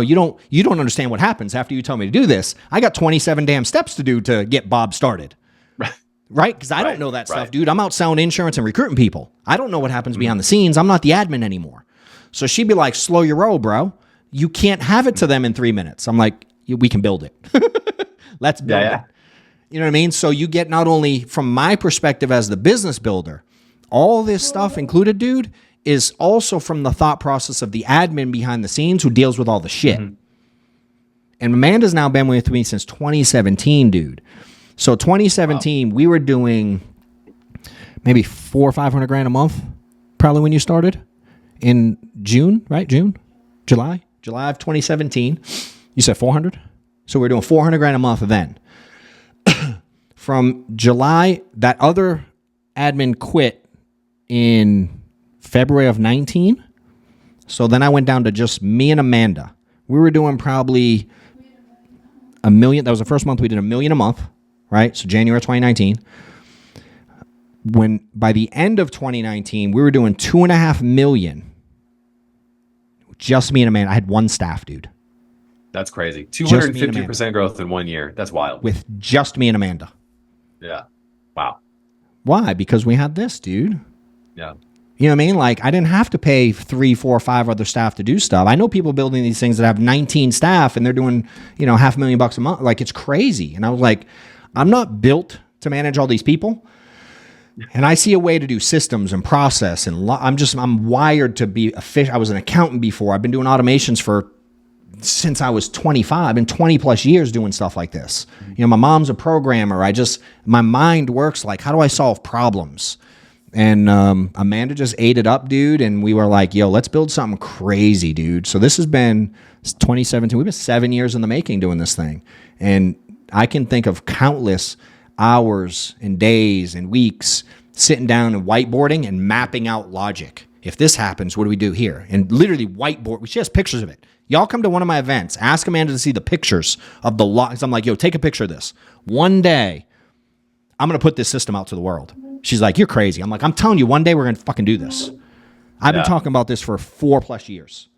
You don't understand what happens after you tell me to do this. I got 27 damn steps to do to get Bob started. Right? Because I don't know that stuff, dude. I'm out selling insurance and recruiting people. I don't know what happens behind the scenes. I'm not the admin anymore. So she'd be like, slow your roll, bro. You can't have it to them in 3 minutes. I'm like, we can build it. Let's build it. You know what I mean? So you get not only from my perspective as the business builder, all this stuff included, dude, is also from the thought process of the admin behind the scenes who deals with all the shit. And Amanda's now been with me since 2017, dude. So 2017, we were doing maybe $400,000 or $500,000 a month, probably when you started in June, right? July of 2017. You said 400, so we're doing $400,000 a month then. From July, that other admin quit in February of 19. So then I went down to just me and Amanda. We were doing probably $1 million. That was the first month we did $1 million a month. Right? So January 2019. When by the end of 2019, we were doing $2.5 million. Just me and Amanda. I had one staff, dude. That's crazy. 250% growth in 1 year. That's wild. With just me and Amanda. Yeah. Wow. Why? Because we had this, dude. Yeah. You know what I mean? Like, I didn't have to pay 3, 4, 5 other staff to do stuff. I know people building these things that have 19 staff and they're doing, $500,000 a month. Like, it's crazy. And I was like, I'm not built to manage all these people. And I see a way to do systems and process. And I'm wired to be efficient. I was an accountant before. I've been doing automations since I was 25. I've been 20 plus years doing stuff like this. My mom's a programmer. My mind works like, how do I solve problems? And Amanda just ate it up, dude. And we were like, yo, let's build something crazy, dude. So this has been 2017. We've been 7 years in the making doing this thing. And I can think of countless hours and days and weeks sitting down and whiteboarding and mapping out logic. If this happens, what do we do here? And literally whiteboard. She has pictures of it. Y'all come to one of my events. Ask Amanda to see the pictures of the logs. I'm like, yo, take a picture of this. One day, I'm going to put this system out to the world. She's like, you're crazy. I'm like, I'm telling you, one day we're going to fucking do this. I've been talking about this for 4+ years.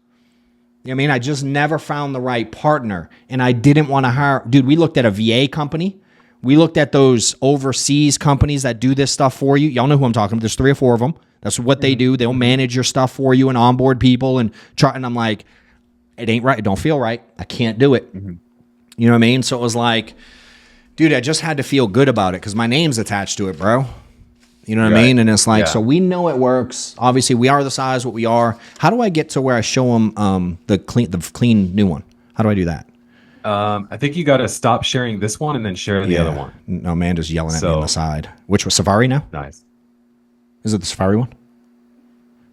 You know what I mean? I just never found the right partner, and I didn't want to hire. Dude, we looked at a VA company. We looked at those overseas companies that do this stuff for you. Y'all know who I'm talking about. There's 3 or 4 of them. That's what they do. They'll manage your stuff for you and onboard people and try. And I'm like, it ain't right. It don't feel right. I can't do it. You know what I mean? So it was like, dude, I just had to feel good about it because my name's attached to it, bro. You know what I mean? And it's like, so we know it works. Obviously, we are the size what we are. How do I get to where I show them the clean new one? How do I do that? I think you got to stop sharing this one and then share the other one. No, Amanda's yelling at me on the side. Which was Safari now? Nice. Is it the Safari one?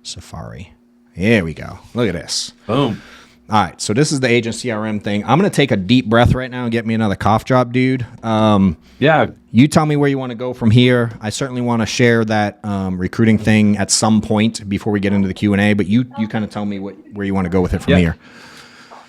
Safari. Here we go. Look at this. Boom. All right, so this is the agent CRM thing. I'm going to take a deep breath right now and get me another cough drop, dude. You tell me where you want to go from here. I certainly want to share that recruiting thing at some point before we get into the Q&A, but you kind of tell me where you want to go with it from here.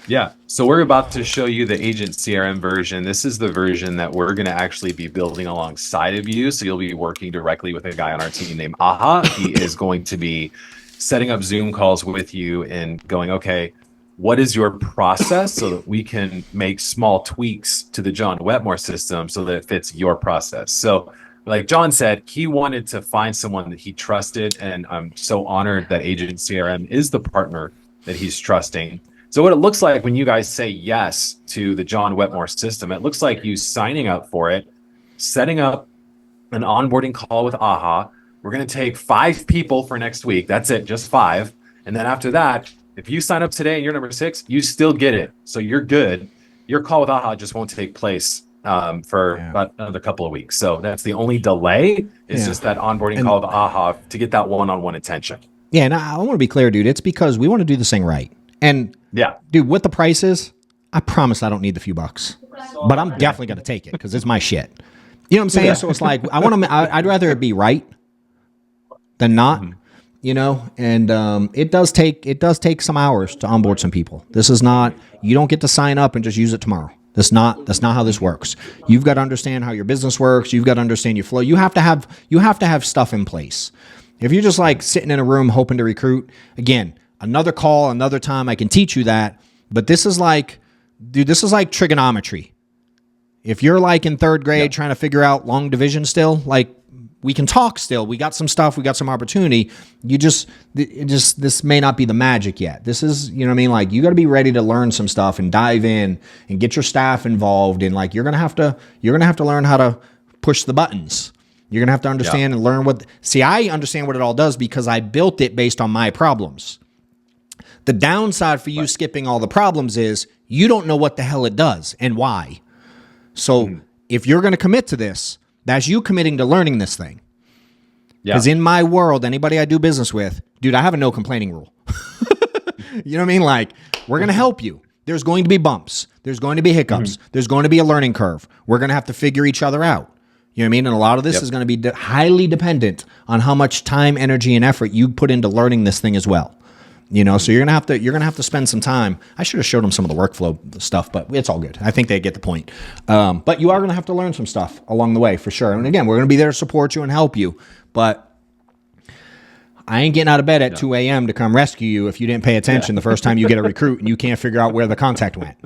Yeah, so we're about to show you the agent CRM version. This is the version that we're going to actually be building alongside of you. So you'll be working directly with a guy on our team named Aha. He is going to be setting up Zoom calls with you and going, okay, what is your process so that we can make small tweaks to the John Wetmore system so that it fits your process. So like John said, he wanted to find someone that he trusted. And I'm so honored that Agent CRM is the partner that he's trusting. So what it looks like when you guys say yes to the John Wetmore system, it looks like you signing up for it, setting up an onboarding call with Aha. We're going to take 5 people for next week. That's it, just 5. And then after that, if you sign up today and you're number 6, you still get it. So you're good. Your call with Aha just won't take place for about another couple of weeks. So that's the only delay is just that onboarding call with Aha to get that one-on-one attention. Yeah, and I want to be clear, dude. It's because we want to do this thing right. And dude, what the price is, I promise I don't need the few bucks, but I'm definitely going to take it because it's my shit. You know what I'm saying? So it's like I'd rather it be right than not. You know, and it does take some hours to onboard some people. This is not, you don't get to sign up and just use it tomorrow. That's not how this works. You've got to understand how your business works. You've got to understand your flow. You have to have stuff in place. If you're just like sitting in a room hoping to recruit, again, another call, another time I can teach you that. But this is like trigonometry. If you're like in third grade trying to figure out long division still, like, we can talk still. We got some stuff. We got some opportunity. This may not be the magic yet. This is, you know what I mean? Like, you got to be ready to learn some stuff and dive in and get your staff involved. And like, you're going to have to learn how to push the buttons. You're going to have to understand and learn I understand what it all does because I built it based on my problems. The downside for you skipping all the problems is you don't know what the hell it does and why. So if you're going to commit to this, that's you committing to learning this thing. Because in my world, anybody I do business with, dude, I have a no complaining rule. You know what I mean? Like, we're going to help you. There's going to be bumps. There's going to be hiccups. There's going to be a learning curve. We're going to have to figure each other out. You know what I mean? And a lot of this is going to be highly dependent on how much time, energy, and effort you put into learning this thing as well. You know, so you're gonna have to spend some time. I should have showed them some of the workflow stuff, but it's all good. I think they get the point. But you are gonna have to learn some stuff along the way for sure. And again, we're gonna be there to support you and help you. But I ain't getting out of bed at 2 a.m. to come rescue you if you didn't pay attention the first time you get a recruit and you can't figure out where the contact went.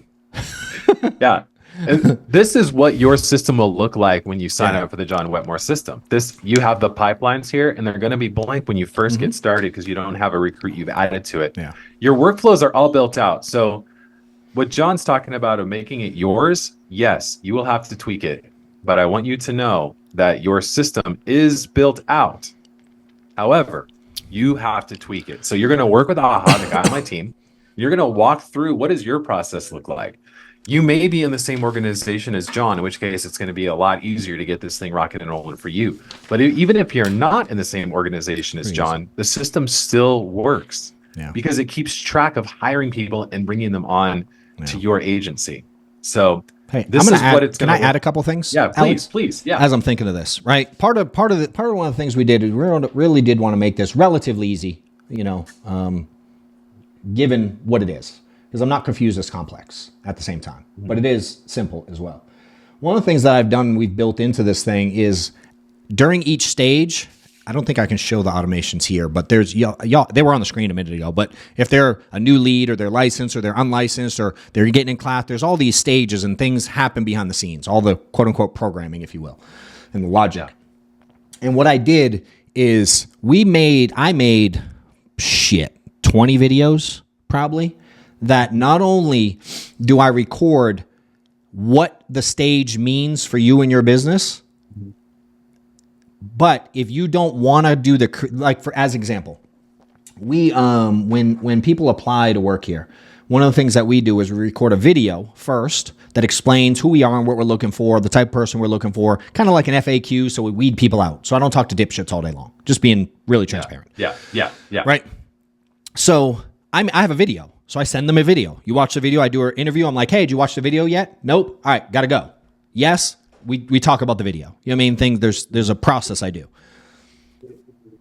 And this is what your system will look like when you sign up for the John Wetmore system. You have the pipelines here, and they're going to be blank when you first get started because you don't have a recruit you've added to it. Yeah. Your workflows are all built out. So what John's talking about of making it yours, yes, you will have to tweak it. But I want you to know that your system is built out. However, you have to tweak it. So you're going to work with Aha, the guy on my team. You're going to walk through, what does your process look like? You may be in the same organization as John, in which case it's going to be a lot easier to get this thing rocking and rolling for you. But even if you're not in the same organization as John, the system still works because it keeps track of hiring people and bringing them on to your agency. So this is what it's going to. Can I add a couple things? Yeah, please. Yeah. As I'm thinking of this, right? Part of one of the things we did is we really did want to make this relatively easy, you know, given what it is. Because I'm not confused as complex at the same time, but it is simple as well. One of the things that we've built into this thing is during each stage, I don't think I can show the automations here, but there's y'all, they were on the screen a minute ago, but if they're a new lead or they're licensed or they're unlicensed or they're getting in class, there's all these stages and things happen behind the scenes, all the quote unquote programming, if you will, and the logic. And what I did is I made 20 videos probably, that not only do I record what the stage means for you and your business, but if you don't want to do as example, we when people apply to work here, one of the things that we do is we record a video first that explains who we are and what we're looking for, the type of person we're looking for, kind of like an FAQ, so we weed people out. So I don't talk to dipshits all day long, just being really transparent. Yeah. Right. So I have a video. So I send them a video. You watch the video. I do an interview. I'm like, hey, did you watch the video yet? Nope. All right, got to go. Yes. We talk about the video. You know what I mean? There's a process I do.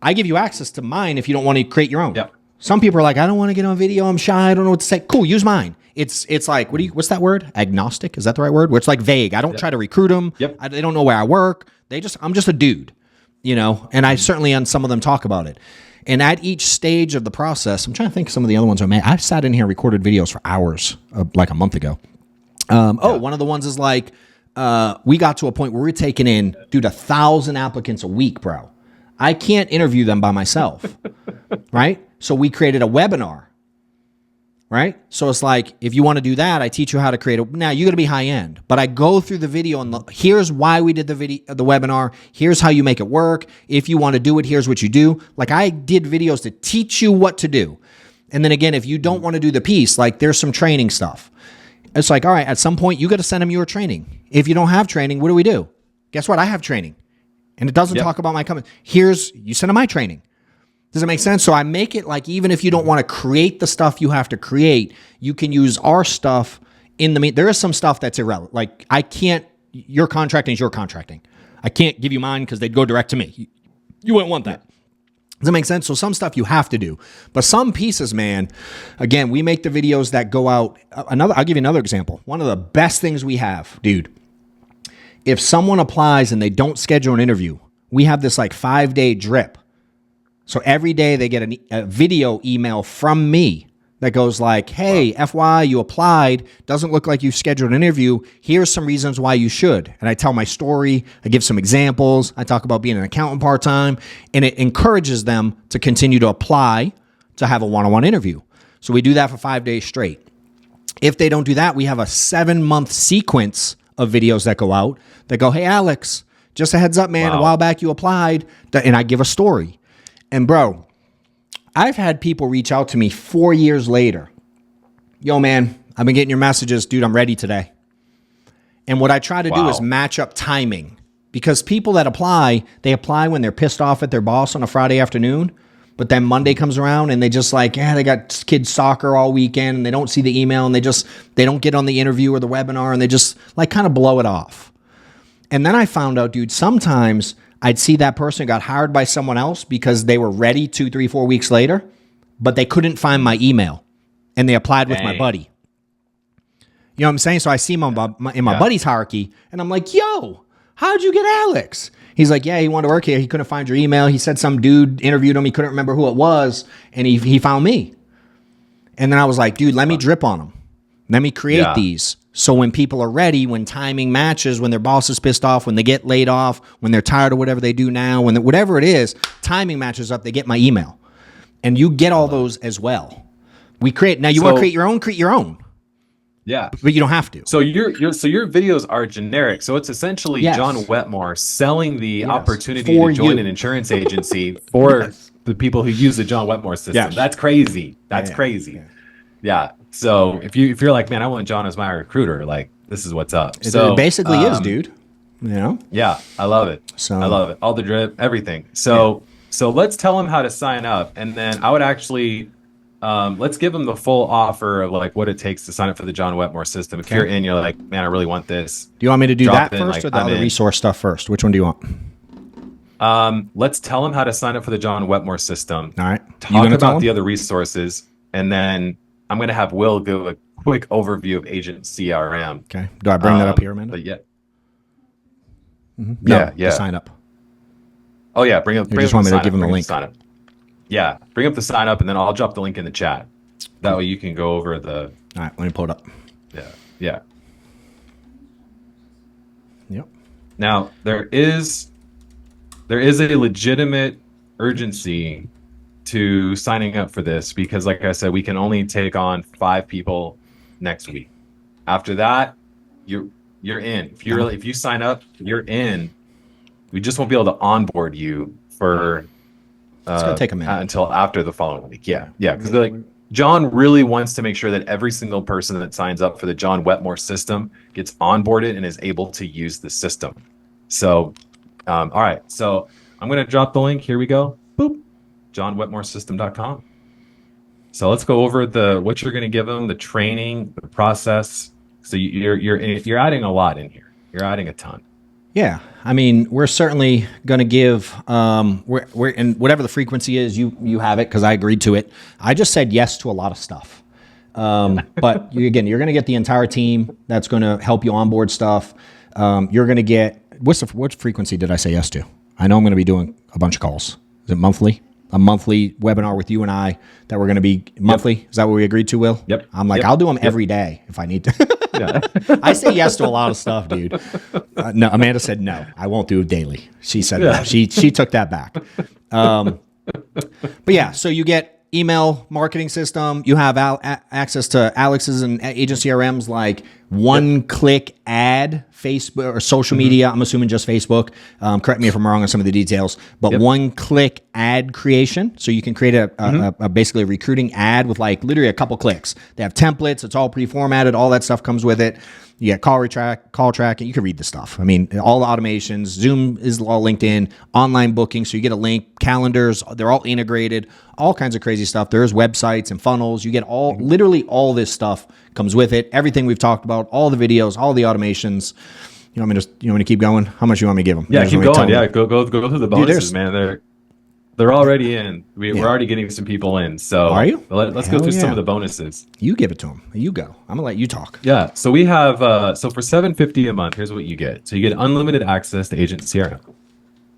I give you access to mine if you don't want to create your own. Yep. Some people are like, I don't want to get on video. I'm shy. I don't know what to say. Cool. Use mine. It's like, what's that word? Agnostic. Is that the right word? Where it's like vague. I don't try to recruit them. Yep. They don't know where I work. I'm just a dude, you know, and I certainly on some of them talk about it. And at each stage of the process, I'm trying to think of some of the other ones I made. I've sat in here and recorded videos for hours, like a month ago. One of the ones is like, we got to a point where we're taking in, 1,000 applicants a week, bro. I can't interview them by myself, right? So we created a webinar, right? So it's like, if you want to do that, I teach you how to create now you got to be high end, but I go through the video and here's why we did the webinar. Here's how you make it work. If you want to do it, here's what you do. Like I did videos to teach you what to do. And then again, if you don't want to do the piece, like there's some training stuff. It's like, all right, at some point you got to send them your training. If you don't have training, what do we do? Guess what? I have training and it doesn't talk about my company. You send them my training. Does it make sense? So I make it like even if you don't want to create the stuff you have to create, you can use our stuff in the there is some stuff that's irrelevant. Like I can't, your contracting is your contracting. I can't give you mine because they'd go direct to me. You wouldn't want that. Does that make sense? So some stuff you have to do, but some pieces, man, again, we make the videos that go out. I'll give you another example. One of the best things we have, dude, if someone applies and they don't schedule an interview, we have this like 5-day drip. So every day they get a video email from me that goes like, hey, FYI, you applied. Doesn't look like you've scheduled an interview. Here's some reasons why you should. And I tell my story. I give some examples. I talk about being an accountant part-time. And it encourages them to continue to apply to have a one-on-one interview. So we do that for 5 days straight. If they don't do that, we have a 7-month sequence of videos that go out that go, hey, Alex, just a heads up, man. A while back you applied. And I give a story. And bro, I've had people reach out to me 4 years later. Yo, man, I've been getting your messages. Dude, I'm ready today. And what I try to do is match up timing. Because people that apply, they apply when they're pissed off at their boss on a Friday afternoon. But then Monday comes around and they just like, they got kids soccer all weekend and they don't see the email and they don't get on the interview or the webinar and they just like kind of blow it off. And then I found out, dude, sometimes I'd see that person got hired by someone else because they were ready 2, 3, 4 weeks later, but they couldn't find my email and they applied with my buddy. You know what I'm saying? So I see him in my buddy's hierarchy and I'm like, yo, how'd you get Alex? He's like, yeah, he wanted to work here. He couldn't find your email. He said some dude interviewed him. He couldn't remember who it was. And he found me. And then I was like, dude, let me drip on him. Let me create these. So when people are ready, when timing matches, when their boss is pissed off, when they get laid off, when they're tired of whatever they do now, whatever it is, timing matches up, they get my email. And you get all those as well. We create, now you want to create your own. Yeah. But you don't have to. So your videos are generic. So it's essentially John Wetmore selling the opportunity to join an insurance agency for the people who use the John Wetmore system. Yes. That's crazy. That's crazy. Yeah. So if you're like, man, I want John as my recruiter, like this is what's up. So it basically is, dude. You know? Yeah, I love it. I love it. All the drip, everything. So let's tell them how to sign up, and then I would actually let's give them the full offer of like what it takes to sign up for the John Wetmore system. If you're in, you're like, man, I really want this. Do you want me to do that first or the other resource stuff first? Which one do you want? Let's tell them how to sign up for the John Wetmore system. All right. Talk about the other resources, and then I'm going to have Will give a quick overview of Agent CRM. Okay. Do I bring that up here, Amanda? But yeah. Mm-hmm. No, yeah. Sign up. Oh, yeah. Bring up. You just want me to give them the link. Sign up. Yeah. Bring up the sign up, and then I'll drop the link in the chat. That way you can go over the. All right. Let me pull it up. Yeah. Yeah. Yep. Now, there is a legitimate urgency to signing up for this because, like I said, we can only take on 5 people next week. After that, you're in. If you sign up, you're in. We just won't be able to onboard you for it's gonna take a minute until after the following week. Yeah, because like John really wants to make sure that every single person that signs up for the John Wetmore system gets onboarded and is able to use the system. So, all right. So I'm gonna drop the link. Here we go. Boop. JohnWetmoreSystem.com. So let's go over what you're going to give them, the training, the process. So you're adding a lot in here. You're adding a ton. Yeah, I mean, we're certainly going to give. We're and whatever the frequency is, you have it because I agreed to it. I just said yes to a lot of stuff. But you're going to get the entire team that's going to help you onboard stuff. You're going to get what frequency did I say yes to? I know I'm going to be doing a bunch of calls. Is it monthly? A monthly webinar with you and I that we're going to be monthly. Yep. Is that what we agreed to, Will? Yep. I'm like, I'll do them every day if I need to. I say yes to a lot of stuff, dude. No, Amanda said no. I won't do it daily. She said no. She took that back. But yeah, so you get email marketing system. You have access to Alex's and Agent CRM's like one-click ad Facebook or social media. I'm assuming just Facebook. Correct me if I'm wrong on some of the details, but one-click ad creation. So you can create a basically a recruiting ad with like literally a couple clicks. They have templates. It's all pre-formatted. All that stuff comes with it. You get call tracking. You can read the stuff. I mean, all the automations. Zoom is all linked in. Online booking, so you get a link. Calendars, they're all integrated. All kinds of crazy stuff. There's websites and funnels. You get literally all this stuff comes with it. Everything we've talked about, all the videos, all the automations. You want me to keep going? How much you want me to give them? Yeah, keep going. Yeah, go through the bonuses, man. They're already in. We're already getting some people in. So are you? Let's go through some of the bonuses. You give it to them. You go. I'm gonna let you talk. Yeah. So we have so for $7.50 a month, here's what you get. So you get unlimited access to Agent CRM.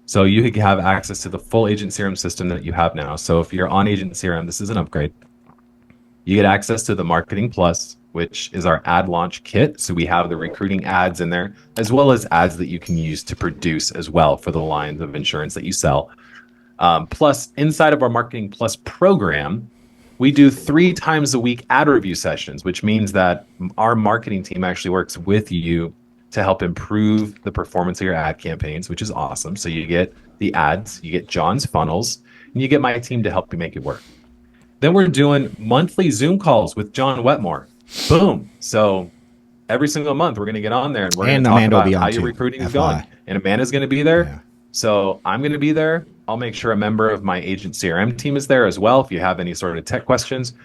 So you can have access to the full Agent CRM system that you have now. So if you're on Agent CRM, this is an upgrade. You get access to the Marketing Plus, which is our ad launch kit. So we have the recruiting ads in there, as well as ads that you can use to produce as well for the lines of insurance that you sell. Plus, inside of our Marketing Plus program, we do 3 times a week ad review sessions, which means that our marketing team actually works with you to help improve the performance of your ad campaigns, which is awesome. So you get the ads, you get John's funnels, and you get my team to help you make it work. Then we're doing monthly Zoom calls with John Wetmore. Boom. So every single month we're going to get on there and we're going to talk about how your recruiting is going. And Amanda's going to be there. Yeah. So I'm going to be there. I'll make sure a member of my Agent CRM team is there as well if you have any sort of tech questions.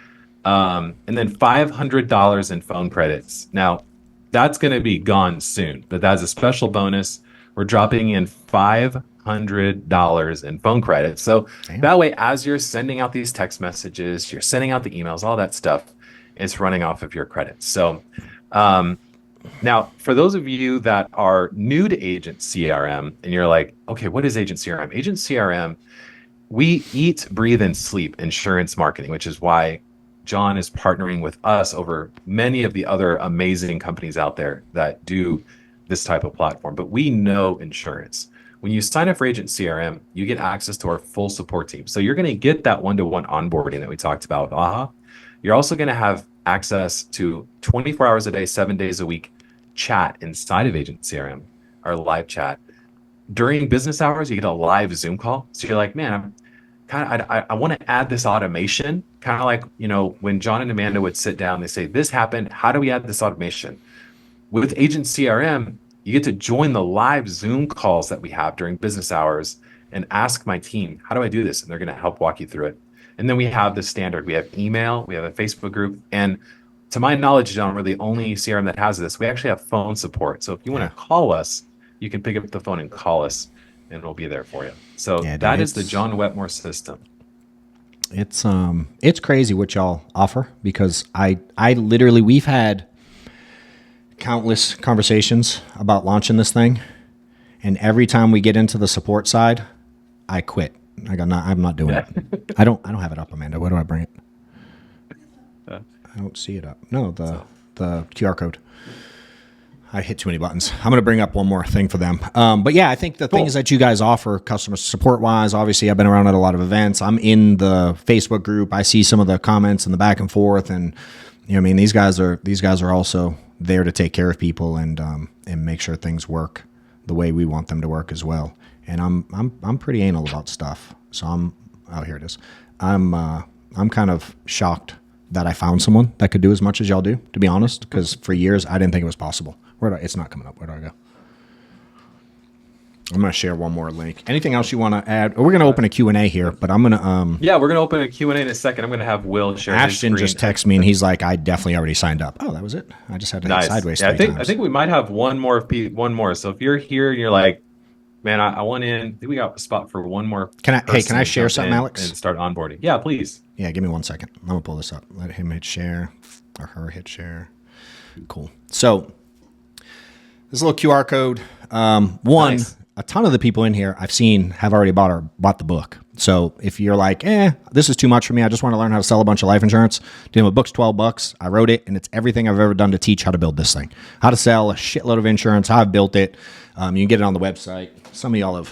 And then $500 in phone credits. Now, that's going to be gone soon, but that's a special bonus. We're dropping in $500 in phone credits. So that way, as you're sending out these text messages, you're sending out the emails, all that stuff, it's running off of your credits. So now, for those of you that are new to Agent CRM and you're like, okay, what is Agent CRM? Agent CRM, we eat, breathe, and sleep insurance marketing, which is why John is partnering with us over many of the other amazing companies out there that do this type of platform. But we know insurance. When you sign up for Agent CRM, you get access to our full support team. So you're going to get that one-to-one onboarding that we talked about with AHA. You're also going to have access to 24 hours a day, 7 days a week chat inside of Agent CRM, our live chat. During business hours, you get a live Zoom call. So you're like, man, I want to add this automation, kind of like, when John and Amanda would sit down, they say, this happened. How do we add this automation? With Agent CRM, you get to join the live Zoom calls that we have during business hours and ask my team, how do I do this? And they're going to help walk you through it. And then we have the standard. We have email, we have a Facebook group. And to my knowledge, John, we're the only CRM that has this. We actually have phone support. So if you want to call us, you can pick up the phone and call us, and we'll be there for you. So that is the John Wetmore system. It's crazy what y'all offer, because I literally, we've had countless conversations about launching this thing, and every time we get into the support side, I quit. I'm not doing it. I don't have it up, Amanda. Where do I bring it? I don't see it up. No, the QR code. I hit too many buttons. I'm going to bring up one more thing for them. But yeah, I think the things that you guys offer customer support wise, obviously I've been around at a lot of events. I'm in the Facebook group. I see some of the comments and the back and forth, and these guys are also there to take care of people and make sure things work the way we want them to work as well. And I'm pretty anal about stuff. So here it is. I'm kind of shocked that I found someone that could do as much as y'all do, to be honest, because for years I didn't think it was possible. It's not coming up. Where do I go? I'm going to share one more link. Anything else you want to add? We're going to open a Q&A here, but I'm going to... Yeah, we're going to open a Q&A in a second. I'm going to have Will share Ashton just texted me, and he's like, I definitely already signed up. Oh, that was it? I just had to hit sideways three times. I think we might have one more. So if you're here and you're like, man, I want in... I think we got a spot for one more. Can I share something, Alex? And start onboarding. Yeah, please. Yeah, give me 1 second. I'm going to pull this up. Let him hit share, or her hit share. Cool. So... this little QR code. Nice. A ton of the people in here I've seen have already bought the book. So if you're like, this is too much for me, I just want to learn how to sell a bunch of life insurance. The book's $12. I wrote it, and it's everything I've ever done to teach how to build this thing, how to sell a shitload of insurance, how I've built it. You can get it on the website. Some of y'all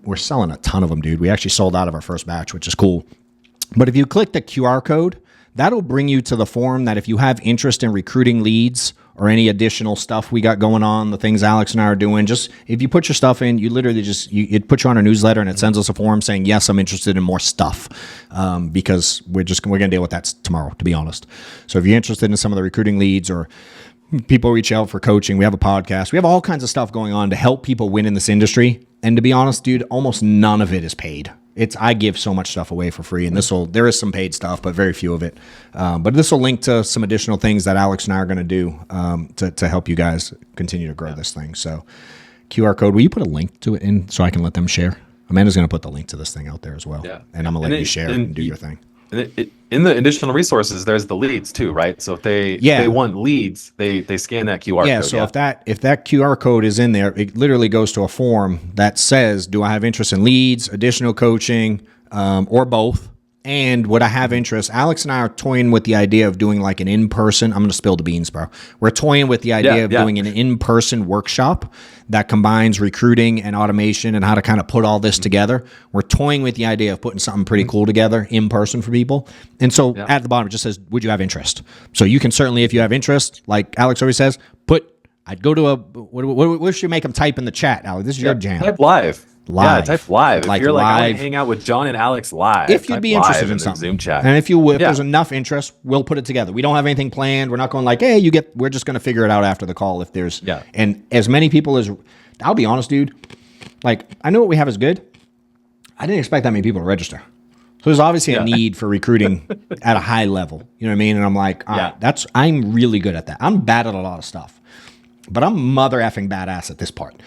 we're selling a ton of them, dude. We actually sold out of our first batch, which is cool. But if you click the QR code, That'll bring you to the form that if you have interest in recruiting leads or any additional stuff we got going on, the things Alex and I are doing, just if you put your stuff in, you literally it puts you on a newsletter and it sends us a form saying, yes, I'm interested in more stuff, because we're going to deal with that tomorrow, to be honest. So if you're interested in some of the recruiting leads or people reach out for coaching, we have a podcast. We have all kinds of stuff going on to help people win in this industry. And to be honest, dude, almost none of it is paid. I give so much stuff away for free, and there is some paid stuff, but very few of it. But this will link to some additional things that Alex and I are going to do to help you guys continue to grow this thing. So QR code, will you put a link to it in so I can let them share? Amanda's going to put the link to this thing out there as well. Yeah. And I'm going to let you share and do your thing. In the additional resources, there's the leads too, right? So if they want leads, they scan that QR code. Yeah, so if that QR code is in there, it literally goes to a form that says, do I have interest in leads, additional coaching, or both? And would I have interest? Alex and I are toying with the idea of doing like an in-person. I'm going to spill the beans, bro. We're toying with the idea of doing an in-person workshop that combines recruiting and automation and how to kind of put all this together. We're toying with the idea of putting something pretty cool together in person for people. And so at the bottom, it just says, would you have interest? So you can certainly, if you have interest, like Alex always says, I'd go to what should you make them type in the chat, Alex? This is your jam. Type live. Yeah, type live. Like if you're like, I want live. to hang out with John and Alex live. If you'd be interested in something. Zoom chat. And if there's enough interest, we'll put it together. We don't have anything planned. We're not going like, hey, we're just going to figure it out after the call if there's. Yeah. And as many people as, I'll be honest, dude, like, I know what we have is good. I didn't expect that many people to register. So there's obviously a need for recruiting at a high level. You know what I mean? And I'm like, all right, I'm really good at that. I'm bad at a lot of stuff. But I'm mother effing badass at this part.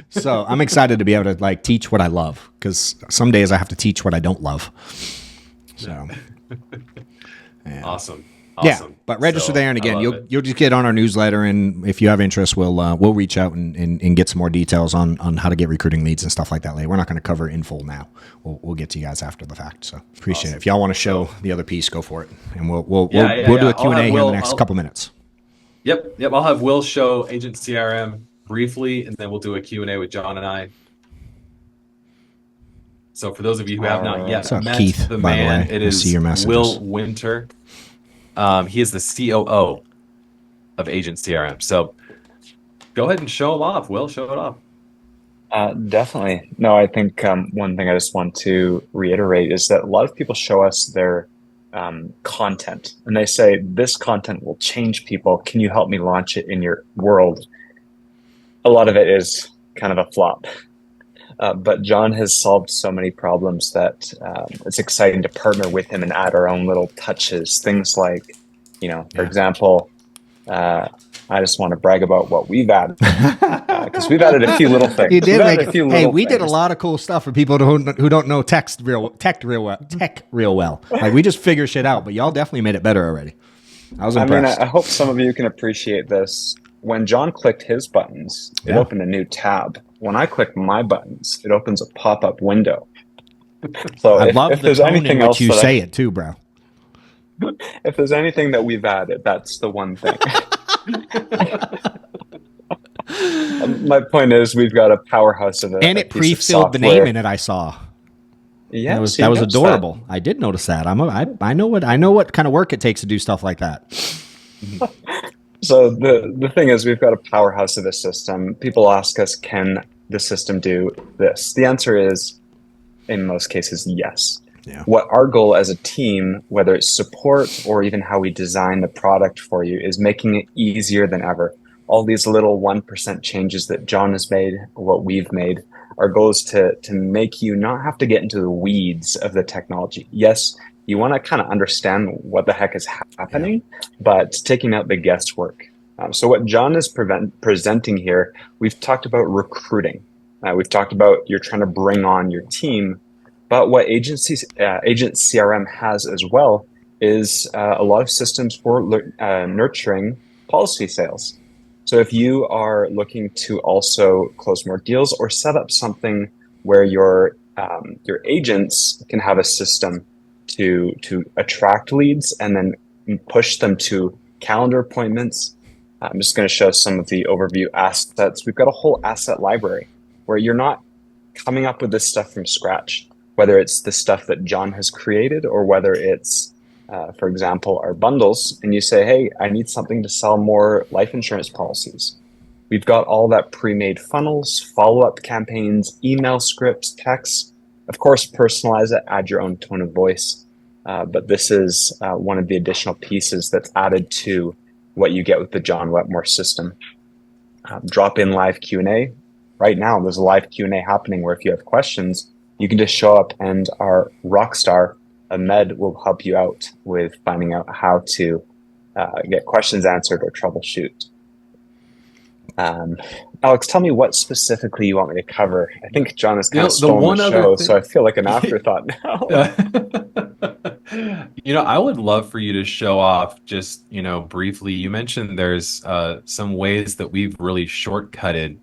So I'm excited to be able to like teach what I love, because some days I have to teach what I don't love. So Awesome. Yeah, but register there, and again, you'll just get on our newsletter, and if you have interest, we'll reach out and get some more details on how to get recruiting leads and stuff like that later. We're not going to cover it in full now. We'll get to you guys after the fact. So appreciate it. If y'all want to show the other piece, go for it, and we'll do a Q&A here in the next couple minutes. Yep. I'll have Will show Agent CRM briefly, and then we'll do a Q&A with John and I. So for those of you who have not yet met Keith, the by man, the way, it is Will Winter. He is the COO of Agent CRM. So go ahead and show him off. Will, show it off. Definitely. No, I think one thing I just want to reiterate is that a lot of people show us their content, and they say, this content will change people. Can you help me launch it in your world? A lot of it is kind of a flop. But John has solved so many problems that it's exciting to partner with him and add our own little touches. Things like, for example, I just want to brag about what we've added, because we've added a few little things. We did did a lot of cool stuff for people who don't know tech real well. Like, we just figure shit out, but y'all definitely made it better already. I was impressed. I hope some of you can appreciate this. When John clicked his buttons, it opened a new tab. When I click my buttons, it opens a pop-up window. So I love the tone in which you say it too, bro. If there's anything that we've added, that's the one thing. My point is, we've got a powerhouse of it. And it pre-filled the name in it, I saw. Yeah, that was adorable. I did notice that. I know what kind of work it takes to do stuff like that. So the thing is, we've got a powerhouse of a system. People ask us, can the system do this? The answer is, in most cases, yes. Yeah. What our goal as a team, whether it's support or even how we design the product for you, is making it easier than ever. All these little 1% changes that John has made, what we've made, our goal is to make you not have to get into the weeds of the technology. Yes, you want to kind of understand what the heck is happening, but taking out the guesswork. So what John is presenting here, we've talked about recruiting. We've talked about you're trying to bring on your team, but what Agent CRM has as well is a lot of systems for nurturing policy sales. So if you are looking to also close more deals or set up something where your agents can have a system to attract leads and then push them to calendar appointments. I'm just going to show some of the overview assets. We've got a whole asset library where you're not coming up with this stuff from scratch, whether it's the stuff that John has created or whether it's for example, our bundles, and you say, hey, I need something to sell more life insurance policies. We've got all that pre-made funnels, follow-up campaigns, email scripts, texts. Of course, personalize it, add your own tone of voice. But this is one of the additional pieces that's added to what you get with the John Wetmore system. Drop in live Q&A. Right now, there's a live Q&A happening where if you have questions, you can just show up and our rock star, Ahmed, will help you out with finding out how to get questions answered or troubleshoot. Alex, tell me what specifically you want me to cover. I think John has kind of stolen the show, so I feel like an afterthought now. I would love for you to show off just, briefly. You mentioned there's some ways that we've really shortcutted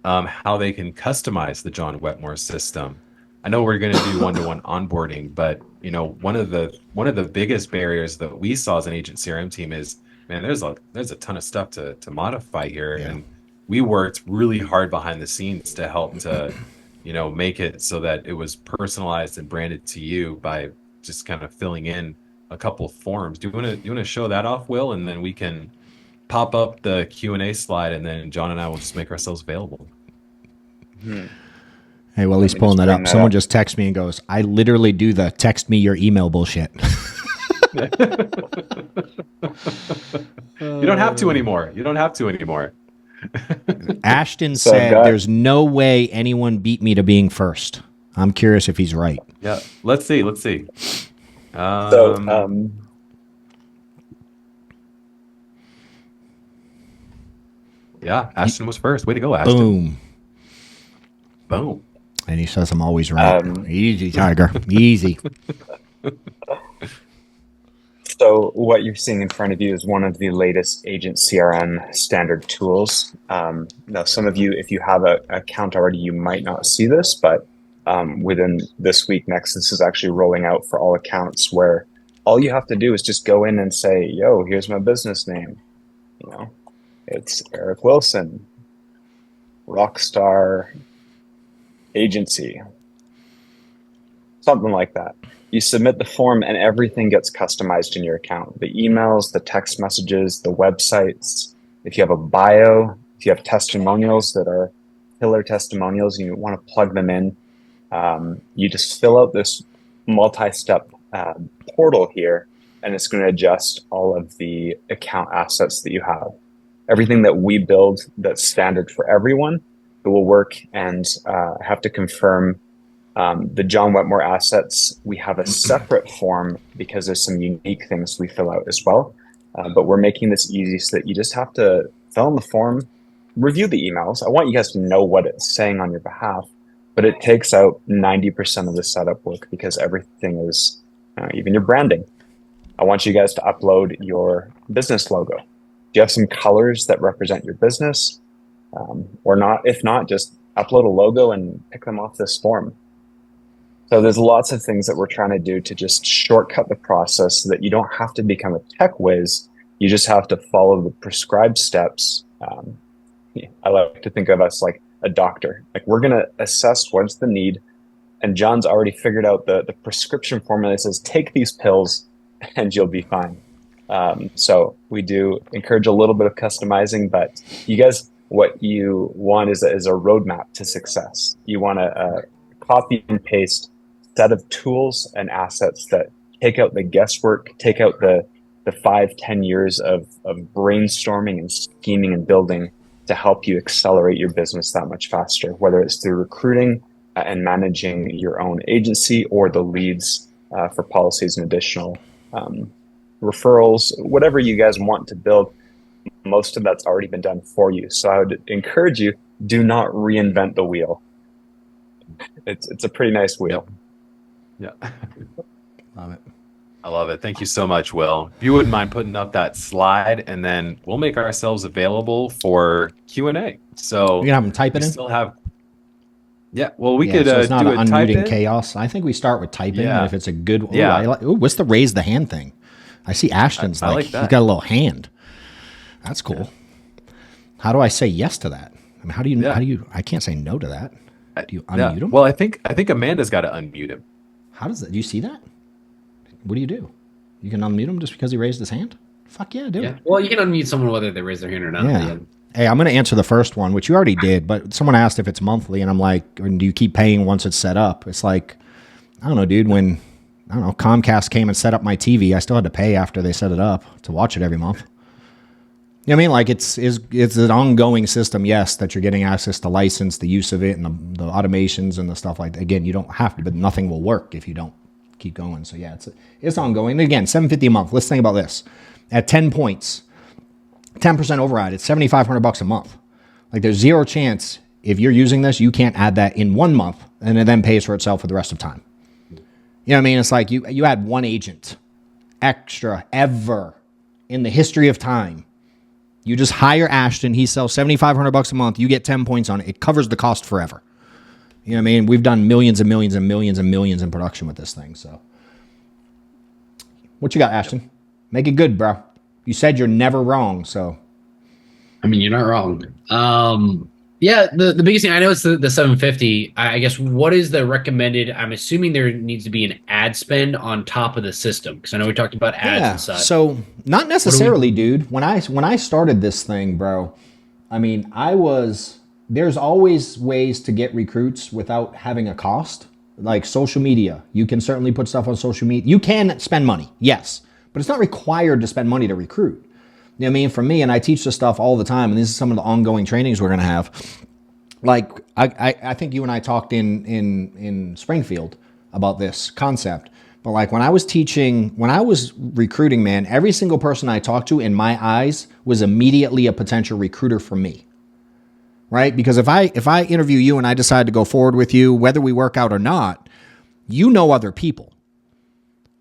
how they can customize the John Wetmore system. I know we're going to do one-to-one onboarding, but one of the biggest barriers that we saw as an agent CRM team is, man, there's a ton of stuff to modify here, and we worked really hard behind the scenes to help to make it so that it was personalized and branded to you by just kind of filling in a couple of forms. Do you want to show that off, Will, and then we can pop up the Q&A slide, and then John and I will just make ourselves available. Hey, while he's pulling that up, someone just texts me and goes, I literally do the text me your email bullshit. You don't have to anymore. Ashton said there's no way anyone beat me to being first. I'm curious if he's right. Yeah, let's see. Yeah, Ashton was first. Way to go, Ashton. Boom. And he says I'm always right. Easy, Tiger. Easy. So what you're seeing in front of you is one of the latest agent CRM standard tools. Now, some of you, if you have an account already, you might not see this, but within this week, next, this is actually rolling out for all accounts where all you have to do is just go in and say, yo, here's my business name. It's Eric Wilson, Rockstar Agency, something like that. You submit the form and everything gets customized in your account. The emails, the text messages, the websites. If you have a bio, if you have testimonials that are killer testimonials, you want to plug them in. You just fill out this multi-step portal here, and it's going to adjust all of the account assets that you have. Everything that we build that's standard for everyone, it will work, and have to confirm the John Wetmore assets. We have a separate form because there's some unique things we fill out as well. But we're making this easy so that you just have to fill in the form, review the emails. I want you guys to know what it's saying on your behalf, but it takes out 90% of the setup work because everything is, even your branding. I want you guys to upload your business logo. Do you have some colors that represent your business or not? If not, just upload a logo and pick them off this form. So there's lots of things that we're trying to do to just shortcut the process so that you don't have to become a tech whiz. You just have to follow the prescribed steps. I like to think of us like a doctor. Like, we're going to assess what's the need. And John's already figured out the prescription formula that says, take these pills and you'll be fine. So we do encourage a little bit of customizing, but you guys, what you want is a roadmap to success. You want a copy and paste set of tools and assets that take out the guesswork, take out the 5-10 years of brainstorming and scheming and building to help you accelerate your business that much faster, whether it's through recruiting and managing your own agency or the leads for policies and additional referrals, whatever you guys want to build. Most of that's already been done for you. So I would encourage you, do not reinvent the wheel. It's a pretty nice wheel. Yeah. Love it. I love it. Thank you so much, Will. If you wouldn't mind putting up that slide, and then we'll make ourselves available for Q&A. So you can have them type it in. Still have. Yeah. Well, we could. So it's not do an unmuting chaos. I think we start with typing. And if it's a good. What's the raise the hand thing? I see Ashton's like he's got a little hand. That's cool. Yeah. How do I say yes to that? I mean, how do you? I can't say no to that. Do you unmute him? Well, I think Amanda's got to unmute him. How does that? Do you see that? What do you do? You can unmute him just because he raised his hand? Fuck yeah, dude. Yeah. Well, you can unmute someone whether they raise their hand or not. Yeah. Hey, I'm going to answer the first one, which you already did, but someone asked if it's monthly, and I'm like, do you keep paying once it's set up? It's like, I don't know, dude, when, I don't know, Comcast came and set up my TV, I still had to pay after they set it up to watch it every month. You know what I mean? Like, it's an ongoing system, yes, that you're getting access to license, the use of it, and the automations and the stuff like that. Again, you don't have to, but nothing will work if you don't keep going. So, yeah, it's ongoing. And again, $750 a month. Let's think about this. At 10 points, 10% override, it's $7,500 a month. Like, there's zero chance if you're using this, you can't add that in 1 month and it then pays for itself for the rest of time. You know what I mean? It's like you had one agent extra ever in the history of time. You just hire Ashton. He sells $7,500 a month. You get 10 points on it. It covers the cost forever. You know what I mean? We've done millions and millions and millions and millions in production with this thing. So, what you got, Ashton? Make it good, bro. You said you're never wrong. So, I mean, you're not wrong. Yeah, the biggest thing I know is the 750. I guess what is the recommended? I'm assuming there needs to be an ad spend on top of the system because I know we talked about ads and such. So not necessarily, dude. When I started this thing, bro, I mean, there's always ways to get recruits without having a cost. Like social media, you can certainly put stuff on social media. You can spend money, yes, but it's not required to spend money to recruit. You know what I mean? For me, and I teach this stuff all the time, and this is some of the ongoing trainings we're going to have. Like, I think you and I talked in Springfield about this concept. But like when I was recruiting, man, every single person I talked to in my eyes was immediately a potential recruiter for me. Right? Because if I interview you and I decide to go forward with you, whether we work out or not, you know other people.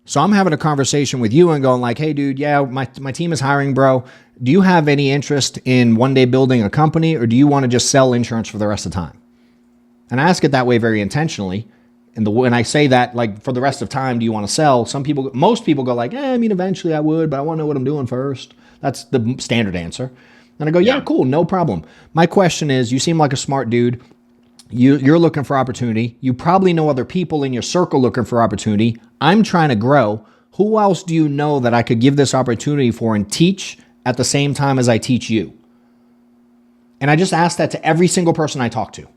So I'm having a conversation with you and going like, hey, dude, yeah, my team is hiring, bro. Do you have any interest in one day building a company, or do you want to just sell insurance for the rest of the time? And I ask it that way very intentionally. And when I say that, like, for the rest of time, do you want to sell? Most people go like, I mean, eventually I would, but I want to know what I'm doing first. That's the standard answer. And I go, yeah, cool, no problem. My question is, you seem like a smart dude. You're looking for opportunity. You probably know other people in your circle looking for opportunity. I'm trying to grow. Who else do you know that I could give this opportunity for and teach at the same time as I teach you? And I just asked that to every single person I talk to,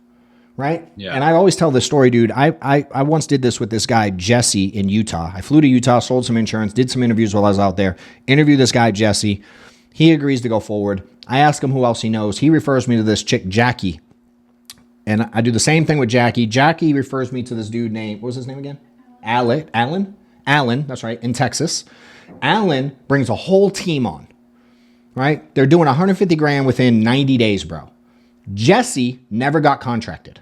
right? Yeah. And I always tell this story, dude. I once did this with this guy, Jesse, in Utah. I flew to Utah, sold some insurance, did some interviews while I was out there, interviewed this guy, Jesse. He agrees to go forward. I ask him who else he knows. He refers me to this chick, Jackie. And I do the same thing with Jackie. Jackie refers me to this dude named, what was his name again? Alan, that's right, in Texas. Alan brings a whole team on, right? They're doing 150 grand within 90 days, bro. Jesse never got contracted.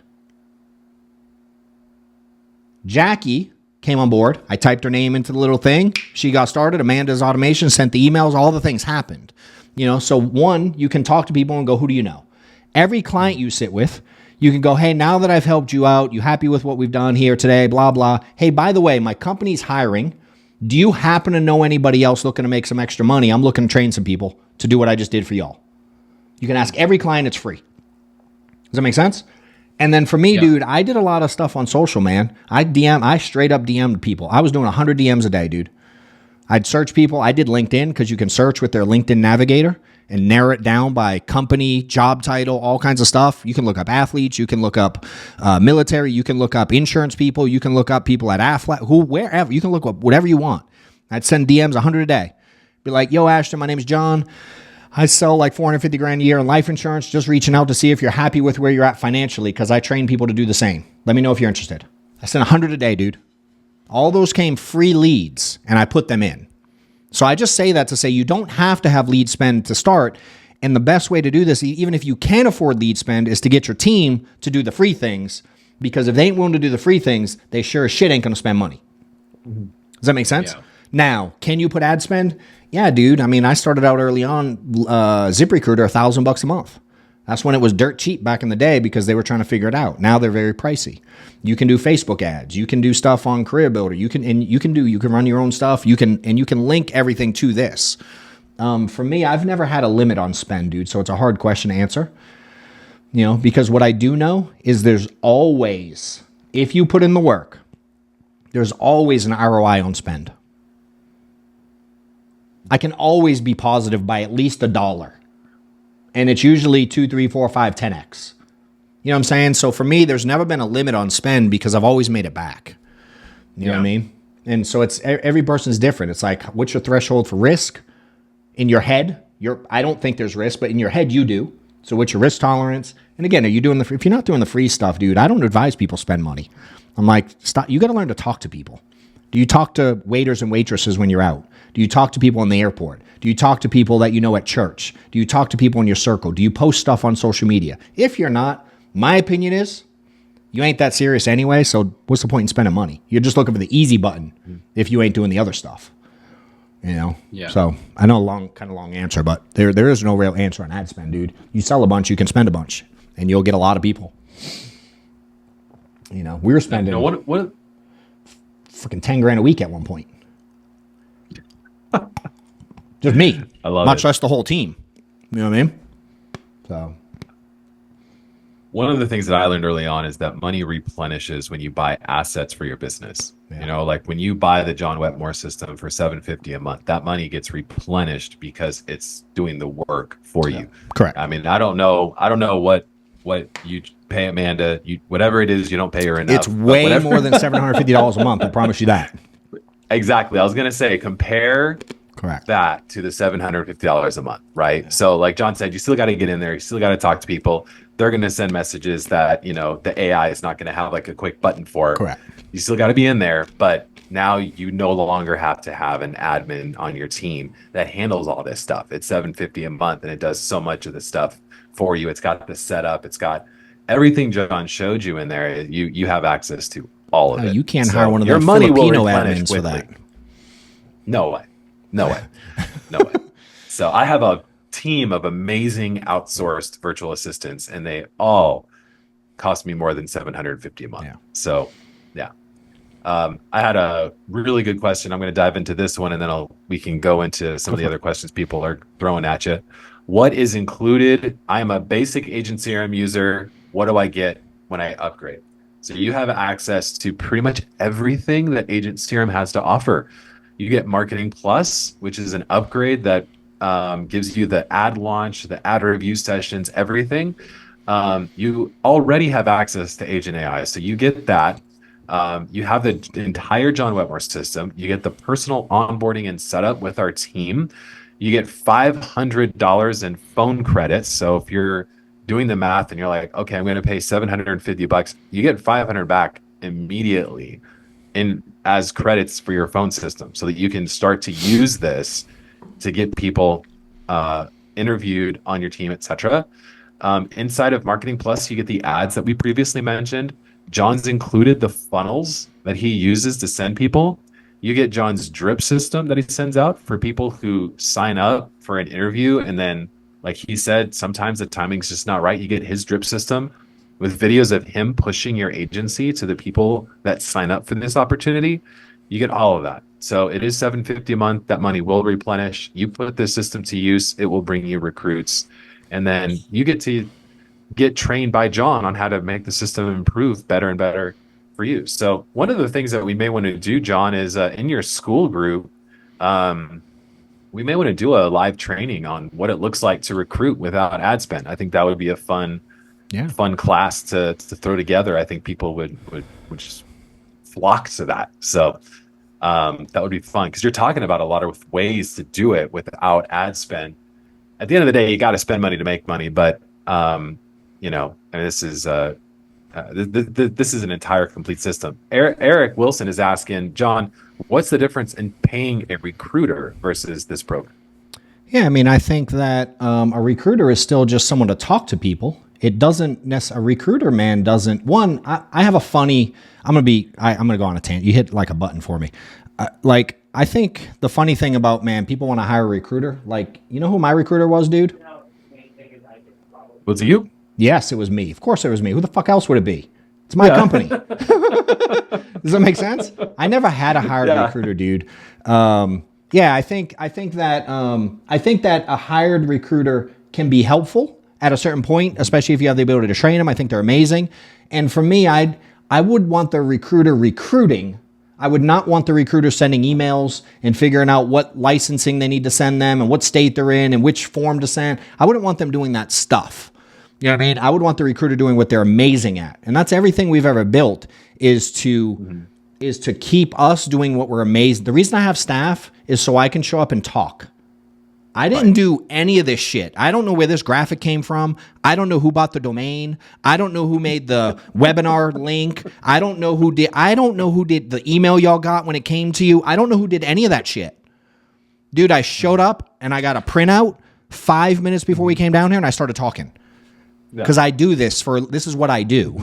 Jackie came on board. I typed her name into the little thing. She got started. Amanda's automation sent the emails. All the things happened. You know, so one, you can talk to people and go, who do you know? Every client you sit with, you can go, hey, now that I've helped you out, you happy with what we've done here today, blah, blah. Hey, by the way, my company's hiring. Do you happen to know anybody else looking to make some extra money? I'm looking to train some people to do what I just did for y'all. You can ask every client. It's free. Does that make sense? And then for me, dude, I did a lot of stuff on social, man. I straight up DM'd people. I was doing 100 DMs a day, dude. I'd search people. I did LinkedIn because you can search with their LinkedIn navigator and narrow it down by company, job title, all kinds of stuff. You can look up athletes. You can look up military. You can look up insurance people. You can look up people at Aflac, wherever. You can look up whatever you want. I'd send DMs 100 a day. Be like, yo, Ashton, my name's John. I sell like 450 grand a year in life insurance. Just reaching out to see if you're happy with where you're at financially because I train people to do the same. Let me know if you're interested. I sent 100 a day, dude. All those came free leads, and I put them in. So I just say that to say you don't have to have lead spend to start. And the best way to do this, even if you can afford lead spend, is to get your team to do the free things. Because if they ain't willing to do the free things, they sure as shit ain't going to spend money. Does that make sense? Yeah. Now, can you put ad spend? Yeah, dude. I mean, I started out early on, ZipRecruiter, $1,000 a month. That's when it was dirt cheap back in the day because they were trying to figure it out. Now they're very pricey. You can do Facebook ads. You can do stuff on Career Builder. You can run your own stuff. You can link everything to this. For me, I've never had a limit on spend, dude. So it's a hard question to answer. You know, because what I do know is there's always, if you put in the work, there's always an ROI on spend. I can always be positive by at least $1. And it's usually 2, 3, 4, 5, 10x. You know what I'm saying? So for me, there's never been a limit on spend because I've always made it back. You know what I mean? And so it's every person's different. It's like, what's your threshold for risk? In your head, I don't think there's risk, but in your head you do. So what's your risk tolerance? And again, are you doing if you're not doing the free stuff, dude, I don't advise people spend money. I'm like, stop. You got to learn to talk to people. Do you talk to waiters and waitresses when you're out? Do you talk to people in the airport? Do you talk to people that you know at church? Do you talk to people in your circle? Do you post stuff on social media? If you're not, my opinion is you ain't that serious anyway, so what's the point in spending money? You're just looking for the easy button if you ain't doing the other stuff. You know? Yeah. So I know kind of long answer, but there is no real answer on ad spend, dude. You sell a bunch, you can spend a bunch, and you'll get a lot of people. You know, we were spending what freaking $10,000 a week at one point. Just me. I love much it. less the whole team. You know what I mean? So one of the things that I learned early on is that money replenishes when you buy assets for your business. Yeah. You know, like when you buy the John Wetmore system for $750 a month, that money gets replenished because it's doing the work for you. correct. I mean, I don't know what you pay Amanda, whatever it is, you don't pay her enough. It's way more than $750 a month. I promise you that. Exactly. I was going to say, compare Correct. that to the $750 a month, right? So like John said, you still got to get in there. You still got to talk to people. They're going to send messages that, you know, the AI is not going to have like a quick button for. Correct. You still got to be in there, but now you no longer have to have an admin on your team that handles all this stuff. It's $750 a month and it does so much of the stuff for you. It's got the setup. It's got everything John showed you in there. You have access to all of it. You can't So hire one of your the money will Filipino replenish admins for quickly. that. No way. No way. No way. So I have a team of amazing outsourced virtual assistants, and they all cost me more than $750 a month. Yeah. So, yeah. I had a really good question. I'm going to dive into this one, and then we can go into some of the other questions people are throwing at you. What is included? I'm a basic Agent CRM user. What do I get when I upgrade? So you have access to pretty much everything that Agent CRM has to offer. You get Marketing Plus, which is an upgrade that gives you the ad launch, the ad review sessions, everything. You already have access to Agent AI, so you get that. You have the entire John Wetmore system. You get the personal onboarding and setup with our team. You get $500 in phone credits. So if you're doing the math and you're like, okay, I'm going to pay $750, you get $500 back immediately as credits for your phone system, so that you can start to use this to get people interviewed on your team, etc. Inside of Marketing Plus, you get the ads that we previously mentioned. John's included the funnels that he uses to send people. You get John's drip system that he sends out for people who sign up for an interview, and then, like he said, sometimes the timing's just not right. You get his drip system with videos of him pushing your agency to the people that sign up for this opportunity. You get all of that. So it is $750 a month. That money will replenish. You put this system to use, it will bring you recruits. And then you get to get trained by John on how to make the system improve better and better for you. So one of the things that we may want to do, John, is in your school group, we may want to do a live training on what it looks like to recruit without ad spend. I think that would be a fun class to throw together. I think people would just flock to that. So that would be fun, because you're talking about a lot of ways to do it without ad spend. At the end of the day, you got to spend money to make money, but you know, I mean, this is an entire complete system. Eric Wilson is asking, John, what's the difference in paying a recruiter versus this program? Yeah, I mean, I think that a recruiter is still just someone to talk to people. It doesn't necessarily, a recruiter, man, doesn't, I have a funny, I'm going to go on a tangent. You hit like a button for me. I think the funny thing about, man, people want to hire a recruiter. Like, you know who my recruiter was, dude? Was it you? Yes, it was me. Of course it was me. Who the fuck else would it be? It's my company. Does that make sense? I never had a hired recruiter, dude. I think that a hired recruiter can be helpful at a certain point, especially if you have the ability to train them. I think they're amazing. And for me, I would want the recruiter recruiting. I would not want the recruiter sending emails and figuring out what licensing they need to send them and what state they're in and which form to send. I wouldn't want them doing that stuff. You know what I mean? I would want the recruiter doing what they're amazing at. And that's everything we've ever built is to keep us doing what we're amazing. The reason I have staff is so I can show up and talk. I didn't do any of this shit. I don't know where this graphic came from. I don't know who bought the domain. I don't know who made the webinar link. I don't know who did the email y'all got when it came to you. I don't know who did any of that shit. Dude, I showed up and I got a printout 5 minutes before we came down here and I started talking. Because I do this is what I do.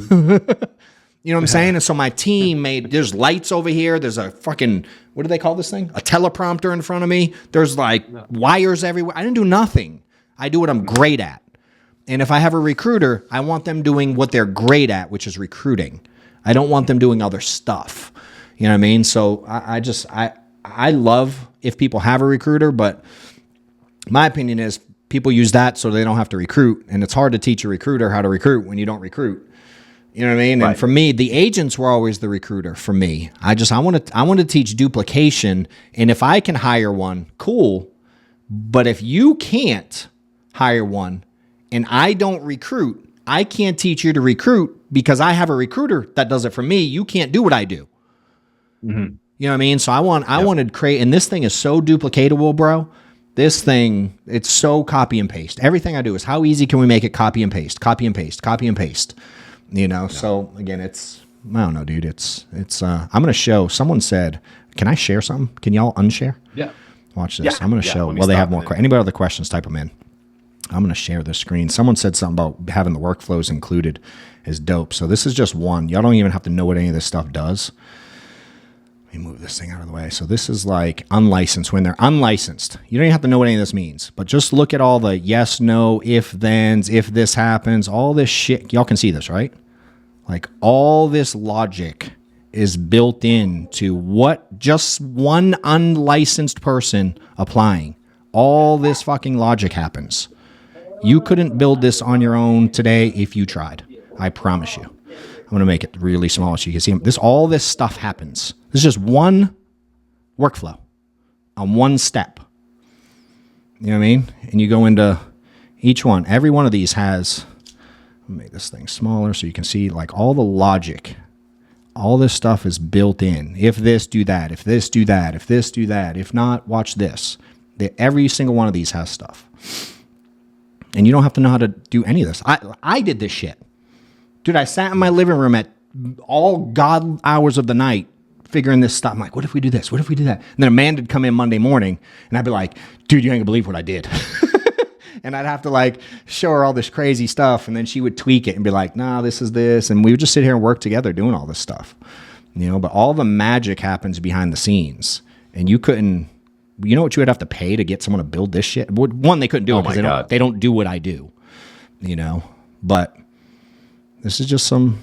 You know what I'm saying? And so my team there's lights over here. There's a fucking, what do they call this thing? A teleprompter in front of me. There's like wires everywhere. I didn't do nothing. I do what I'm great at. And if I have a recruiter, I want them doing what they're great at, which is recruiting. I don't want them doing other stuff. You know what I mean? So I love if people have a recruiter, but my opinion is people use that so they don't have to recruit. And it's hard to teach a recruiter how to recruit when you don't recruit. You know what I mean? Right. And for me, the agents were always the recruiter for me. I want to teach duplication. And if I can hire one, cool. But if you can't hire one and I don't recruit, I can't teach you to recruit because I have a recruiter that does it for me. You can't do what I do. Mm-hmm. You know what I mean? So I wanted to create, and this thing is so duplicatable, bro. This thing, it's so copy and paste. Everything I do is how easy can we make it copy and paste, copy and paste, copy and paste. You know, so again, I don't know, dude. I'm going to show, someone said, can I share something? Can y'all unshare? Yeah. Watch this. I'm going to show, well, they have more, anybody other questions, type them in. I'm going to share this screen. Someone said something about having the workflows included is dope. So this is just one. Y'all don't even have to know what any of this stuff does. Let me move this thing out of the way. So this is like unlicensed. When they're unlicensed, you don't even have to know what any of this means, but just look at all the yes, no, if, thens, if this happens, all this shit. Y'all can see this, right? Like all this logic is built into what just one unlicensed person applying. All this fucking logic happens. You couldn't build this on your own today if you tried. I promise you. I'm going to make it really small so you can see this. All this stuff happens. This is just one workflow on one step. You know what I mean? And you go into each one. Every one of these has, let me make this thing smaller so you can see like all the logic. All this stuff is built in. If this, do that. If this, do that. If this, do that. If not, watch this. Every single one of these has stuff. And you don't have to know how to do any of this. I did this shit. Dude, I sat in my living room at all god hours of the night figuring this stuff. I'm like, what if we do this? What if we do that? And then Amanda would come in Monday morning and I'd be like, dude, you ain't gonna believe what I did. And I'd have to like show her all this crazy stuff. And then she would tweak it and be like, nah, this is this. And we would just sit here and work together doing all this stuff. You know, but all the magic happens behind the scenes. And you couldn't, you know what you would have to pay to get someone to build this shit? One, they couldn't do it because they don't do what I do. You know, but this is just some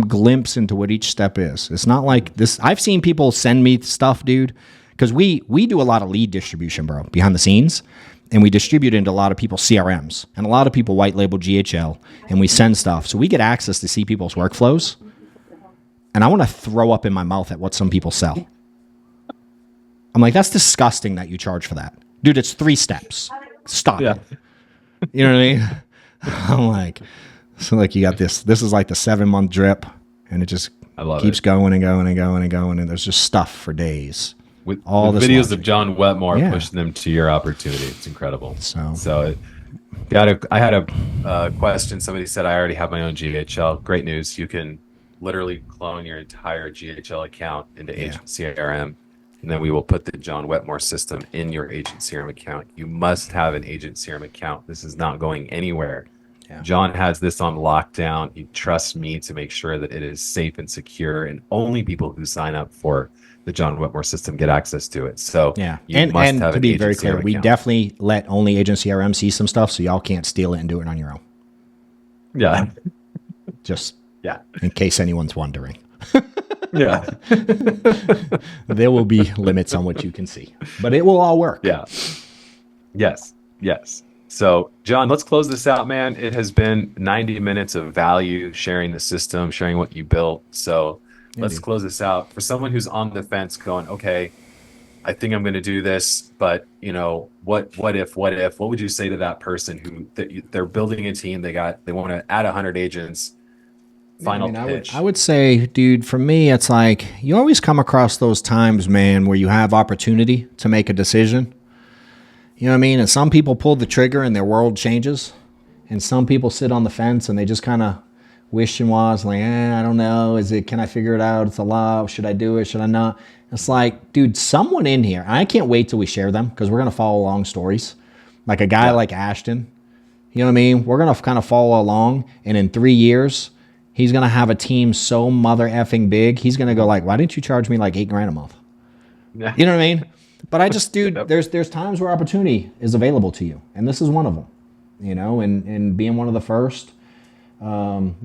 glimpse into what each step is. It's not like this. I've seen people send me stuff, dude, because we do a lot of lead distribution, bro, behind the scenes, and we distribute into a lot of people's CRMs, and a lot of people white label GHL, and we send stuff. So we get access to see people's workflows, and I want to throw up in my mouth at what some people sell. I'm like, that's disgusting that you charge for that. Dude, it's 3 steps. Stop it. You know what I mean? I'm like... So like you got this is like the 7-month drip and it just keeps going and going and going and going. And there's just stuff for days. With all the videos of John Wetmore pushing them to your opportunity. It's incredible. I had a question. Somebody said, I already have my own GHL. Great news. You can literally clone your entire GHL account into Agent CRM. And then we will put the John Wetmore system in your Agent CRM account. You must have an Agent CRM account. This is not going anywhere. Yeah. John has this on lockdown. He trusts me to make sure that it is safe and secure, and only people who sign up for the John Wetmore system get access to it. So you must have to be very clear, we definitely let only Agent CRM see some stuff, so y'all can't steal it and do it on your own. Yeah. Just in case anyone's wondering. Yeah. There will be limits on what you can see, but it will all work. Yeah. Yes. So, John, let's close this out, man. It has been 90 minutes of value, sharing the system, sharing what you built. So let's dude. close this out. For someone who's on the fence going, okay, I think I'm going to do this, but what if, what would you say to that person who they're building a team, they want to add 100 agents, final pitch? I would say, dude, for me, it's like you always come across those times, man, where you have opportunity to make a decision. You know what I mean? And some people pull the trigger and their world changes. And some people sit on the fence and they just kind of wish and was like, I don't know. Can I figure it out? It's a lot. Should I do it? Should I not? It's like, dude, someone in here, I can't wait till we share them because we're going to follow along stories. Like a guy like Ashton, you know what I mean? We're going to kind of follow along. And in 3 years, he's going to have a team so mother effing big. He's going to go like, why didn't you charge me like $8,000 a month? Yeah. You know what I mean? But I just, dude, there's times where opportunity is available to you. And this is one of them, and being one of the first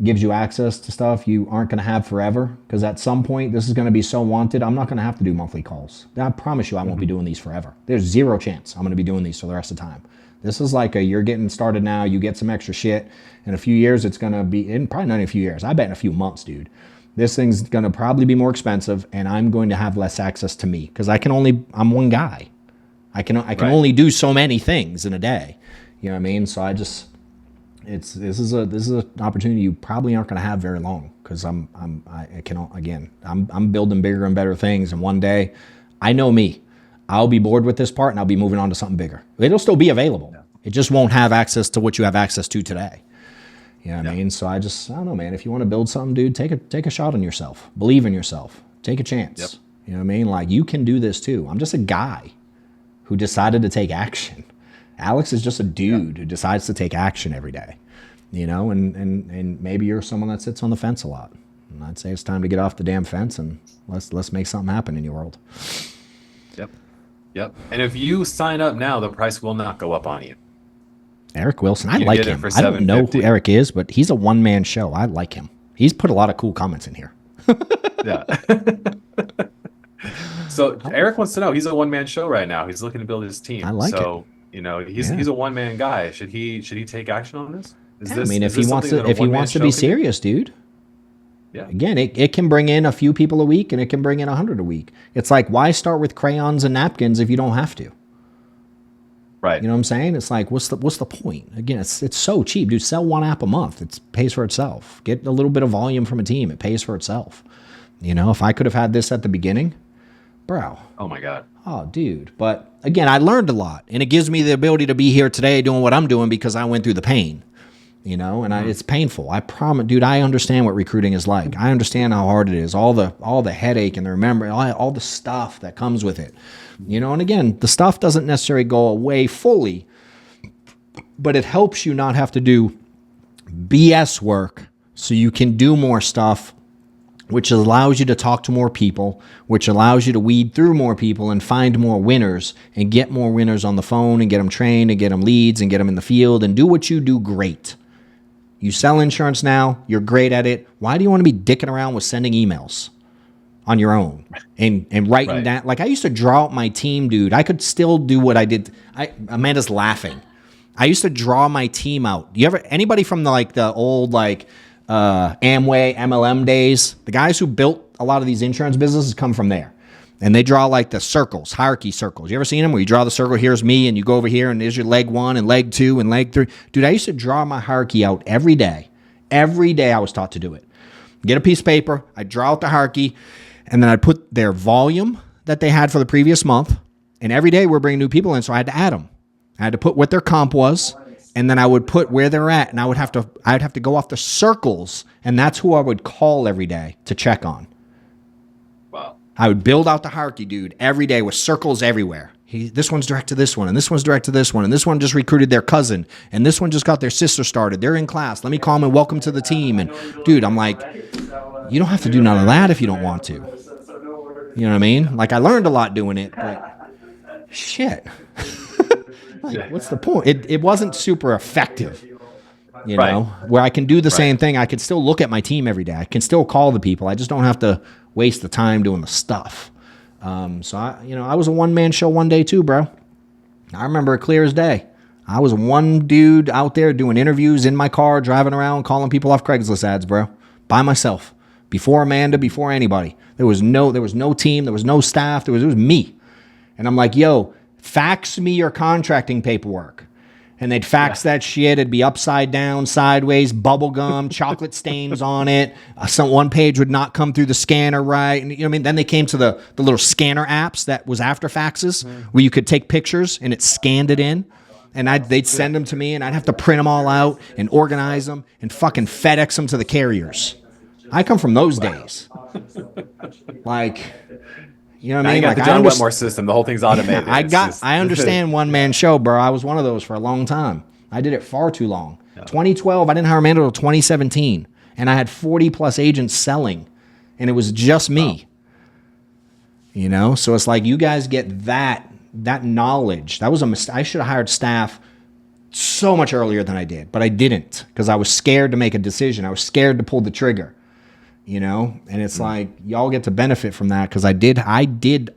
gives you access to stuff you aren't going to have forever. Because at some point, this is going to be so wanted, I'm not going to have to do monthly calls. I promise you I won't be doing these forever. There's zero chance I'm going to be doing these for the rest of the time. This is like you're getting started now, you get some extra shit. In a few years, it's going to be, probably not in a few years, I bet in a few months, dude. This thing's going to probably be more expensive, and I'm going to have less access to me because I'm one guy. I can only do so many things in a day. You know what I mean? So this is an opportunity you probably aren't going to have very long because I'm building bigger and better things, and one day, I know me, I'll be bored with this part and I'll be moving on to something bigger. It'll still be available. Yeah. It just won't have access to what you have access to today. You know what I mean? So I don't know, man. If you want to build something, dude, take a shot on yourself. Believe in yourself. Take a chance. Yep. You know what I mean? Like, you can do this too. I'm just a guy who decided to take action. Alex is just a dude who decides to take action every day. And maybe you're someone that sits on the fence a lot. And I'd say it's time to get off the damn fence and let's make something happen in your world. Yep. And if you sign up now, the price will not go up on you. Eric Wilson, I like him. I don't know who Eric is, but he's a one-man show. I like him. He's put a lot of cool comments in here. Yeah. So Eric wants to know, he's a one-man show right now. He's looking to build his team. I like it. He's a one-man guy. Should he take action on this? If he wants to be serious, dude. Yeah. Again, it can bring in a few people a week and it can bring in 100 a week. It's like, why start with crayons and napkins if you don't have to? Right. You know what I'm saying? It's like, what's the point? Again, it's so cheap, dude. Sell one app a month. It pays for itself. Get a little bit of volume from a team. It pays for itself. If I could have had this at the beginning, bro. Oh my God. Oh, dude. But again, I learned a lot, and it gives me the ability to be here today doing what I'm doing because I went through the pain. It's painful. I promise, dude, I understand what recruiting is like. I understand how hard it is, all the headache and the remembering, all the stuff that comes with it. And again, the stuff doesn't necessarily go away fully, but it helps you not have to do BS work so you can do more stuff, which allows you to talk to more people, which allows you to weed through more people and find more winners and get more winners on the phone and get them trained and get them leads and get them in the field and do what you do great. You sell insurance now. You're great at it. Why do you want to be dicking around with sending emails on your own and writing down? Like, I used to draw out my team, dude. I could still do what I did. Amanda's laughing. I used to draw my team out. Anybody from the old Amway, MLM days? The guys who built a lot of these insurance businesses come from there. And they draw like the circles, hierarchy circles. You ever seen them where you draw the circle, here's me, and you go over here, and there's your leg 1 and leg 2 and leg 3. Dude, I used to draw my hierarchy out every day. Every day I was taught to do it. Get a piece of paper, I'd draw out the hierarchy, and then I'd put their volume that they had for the previous month. And every day we're bringing new people in, so I had to add them. I had to put what their comp was, and then I would put where they're at, and I'd have to go off the circles, and that's who I would call every day to check on. Wow. I would build out the hierarchy, dude, every day with circles everywhere. This one's direct to this one, and this one's direct to this one, and this one just recruited their cousin, and this one just got their sister started. They're in class. Let me call them and welcome to the team. And, dude, I'm like, you don't have to do none of that if you don't want to. You know what I mean? Like, I learned a lot doing it, but shit. Like, what's the point? It wasn't super effective, where I can do the same thing. I can still look at my team every day. I can still call the people. I just don't have to waste the time doing the stuff. So I was a one-man show one day too, bro. I remember it clear as day. I was one dude out there doing interviews in my car, driving around, calling people off Craigslist ads, bro, by myself. before Amanda, before anybody. There was no team, there was no staff, it was me. And I'm like, yo, fax me your contracting paperwork. And they'd fax that shit. It'd be upside down, sideways, bubble gum, chocolate stains on it. One page would not come through the scanner right. And you know what I mean? Then they came to the little scanner apps that was after faxes, where you could take pictures and it scanned it in. And they'd send them to me, and I'd have to print them all out and organize them and fucking FedEx them to the carriers. I come from those days. Like, you know what I mean? Got like the John Wetmore system. The whole thing's automated. I understand one-man show, bro. I was one of those for a long time. I did it far too long. 2012, I didn't hire Amanda until 2017. And I had 40-plus agents selling. And it was just me. You know? So it's like you guys get that knowledge. That was a mistake. I should have hired staff so much earlier than I did. But I didn't because I was scared to make a decision. I was scared to pull the trigger. You know, and it's like y'all get to benefit from that because I did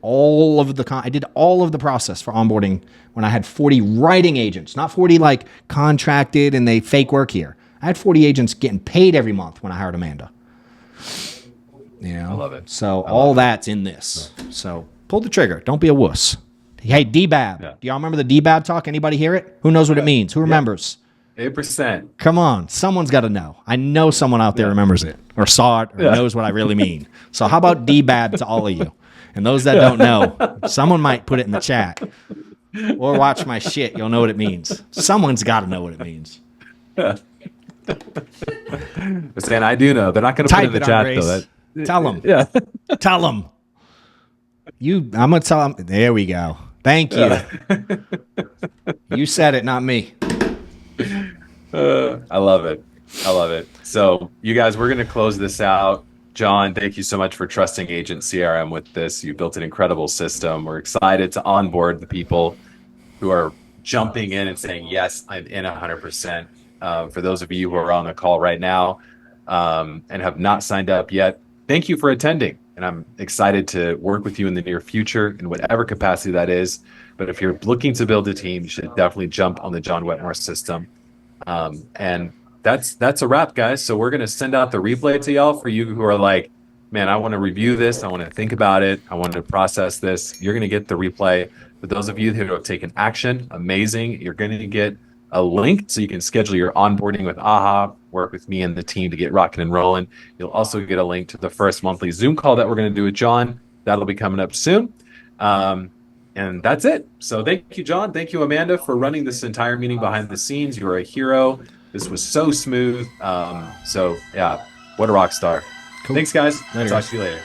all of the process for onboarding when I had 40 writing agents, not 40 like contracted and they fake work here. I had 40 agents getting paid every month when I hired Amanda. You know, I love it. So all that's in this. So pull the trigger. Don't be a wuss. Hey, DBAB. Yeah. Do y'all remember the DBAB talk? Anybody hear it? Who knows what it means? Who remembers? 8%. Come on. Someone's got to know. I know someone out there remembers it or saw it or knows what I really mean. So how about DBAB to all of you? And those that don't know, someone might put it in the chat or watch my shit. You'll know what it means. Someone's got to know what it means. Saying I do know. They're not going to put it in the chat, though. Tell them. Yeah. Tell them. I'm going to tell them. There we go. Thank you. You said it, not me. I love it. So you guys, we're going to close this out. John, thank you so much for trusting Agent CRM with this. You built an incredible system. We're excited to onboard the people who are jumping in and saying, yes, I'm in 100%. For those of you who are on the call right now and have not signed up yet, thank you for attending. And I'm excited to work with you in the near future in whatever capacity that is. But if you're looking to build a team, you should definitely jump on the John Wetmore system. And that's a wrap, guys. So we're going to send out the replay to y'all for you who are like, man, I want to review this. I want to think about it. I want to process this. You're going to get the replay. For those of you who have taken action, amazing. You're going to get a link so you can schedule your onboarding with AHA, work with me and the team to get rocking and rolling. You'll also get a link to the first monthly Zoom call that we're going to do with John. That'll be coming up soon. And that's it. So thank you, John. Thank you, Amanda, for running this entire meeting behind the scenes. You are a hero. This was so smooth. So yeah, what a rock star. Cool. Thanks, guys. Later, Talk guys. to you later.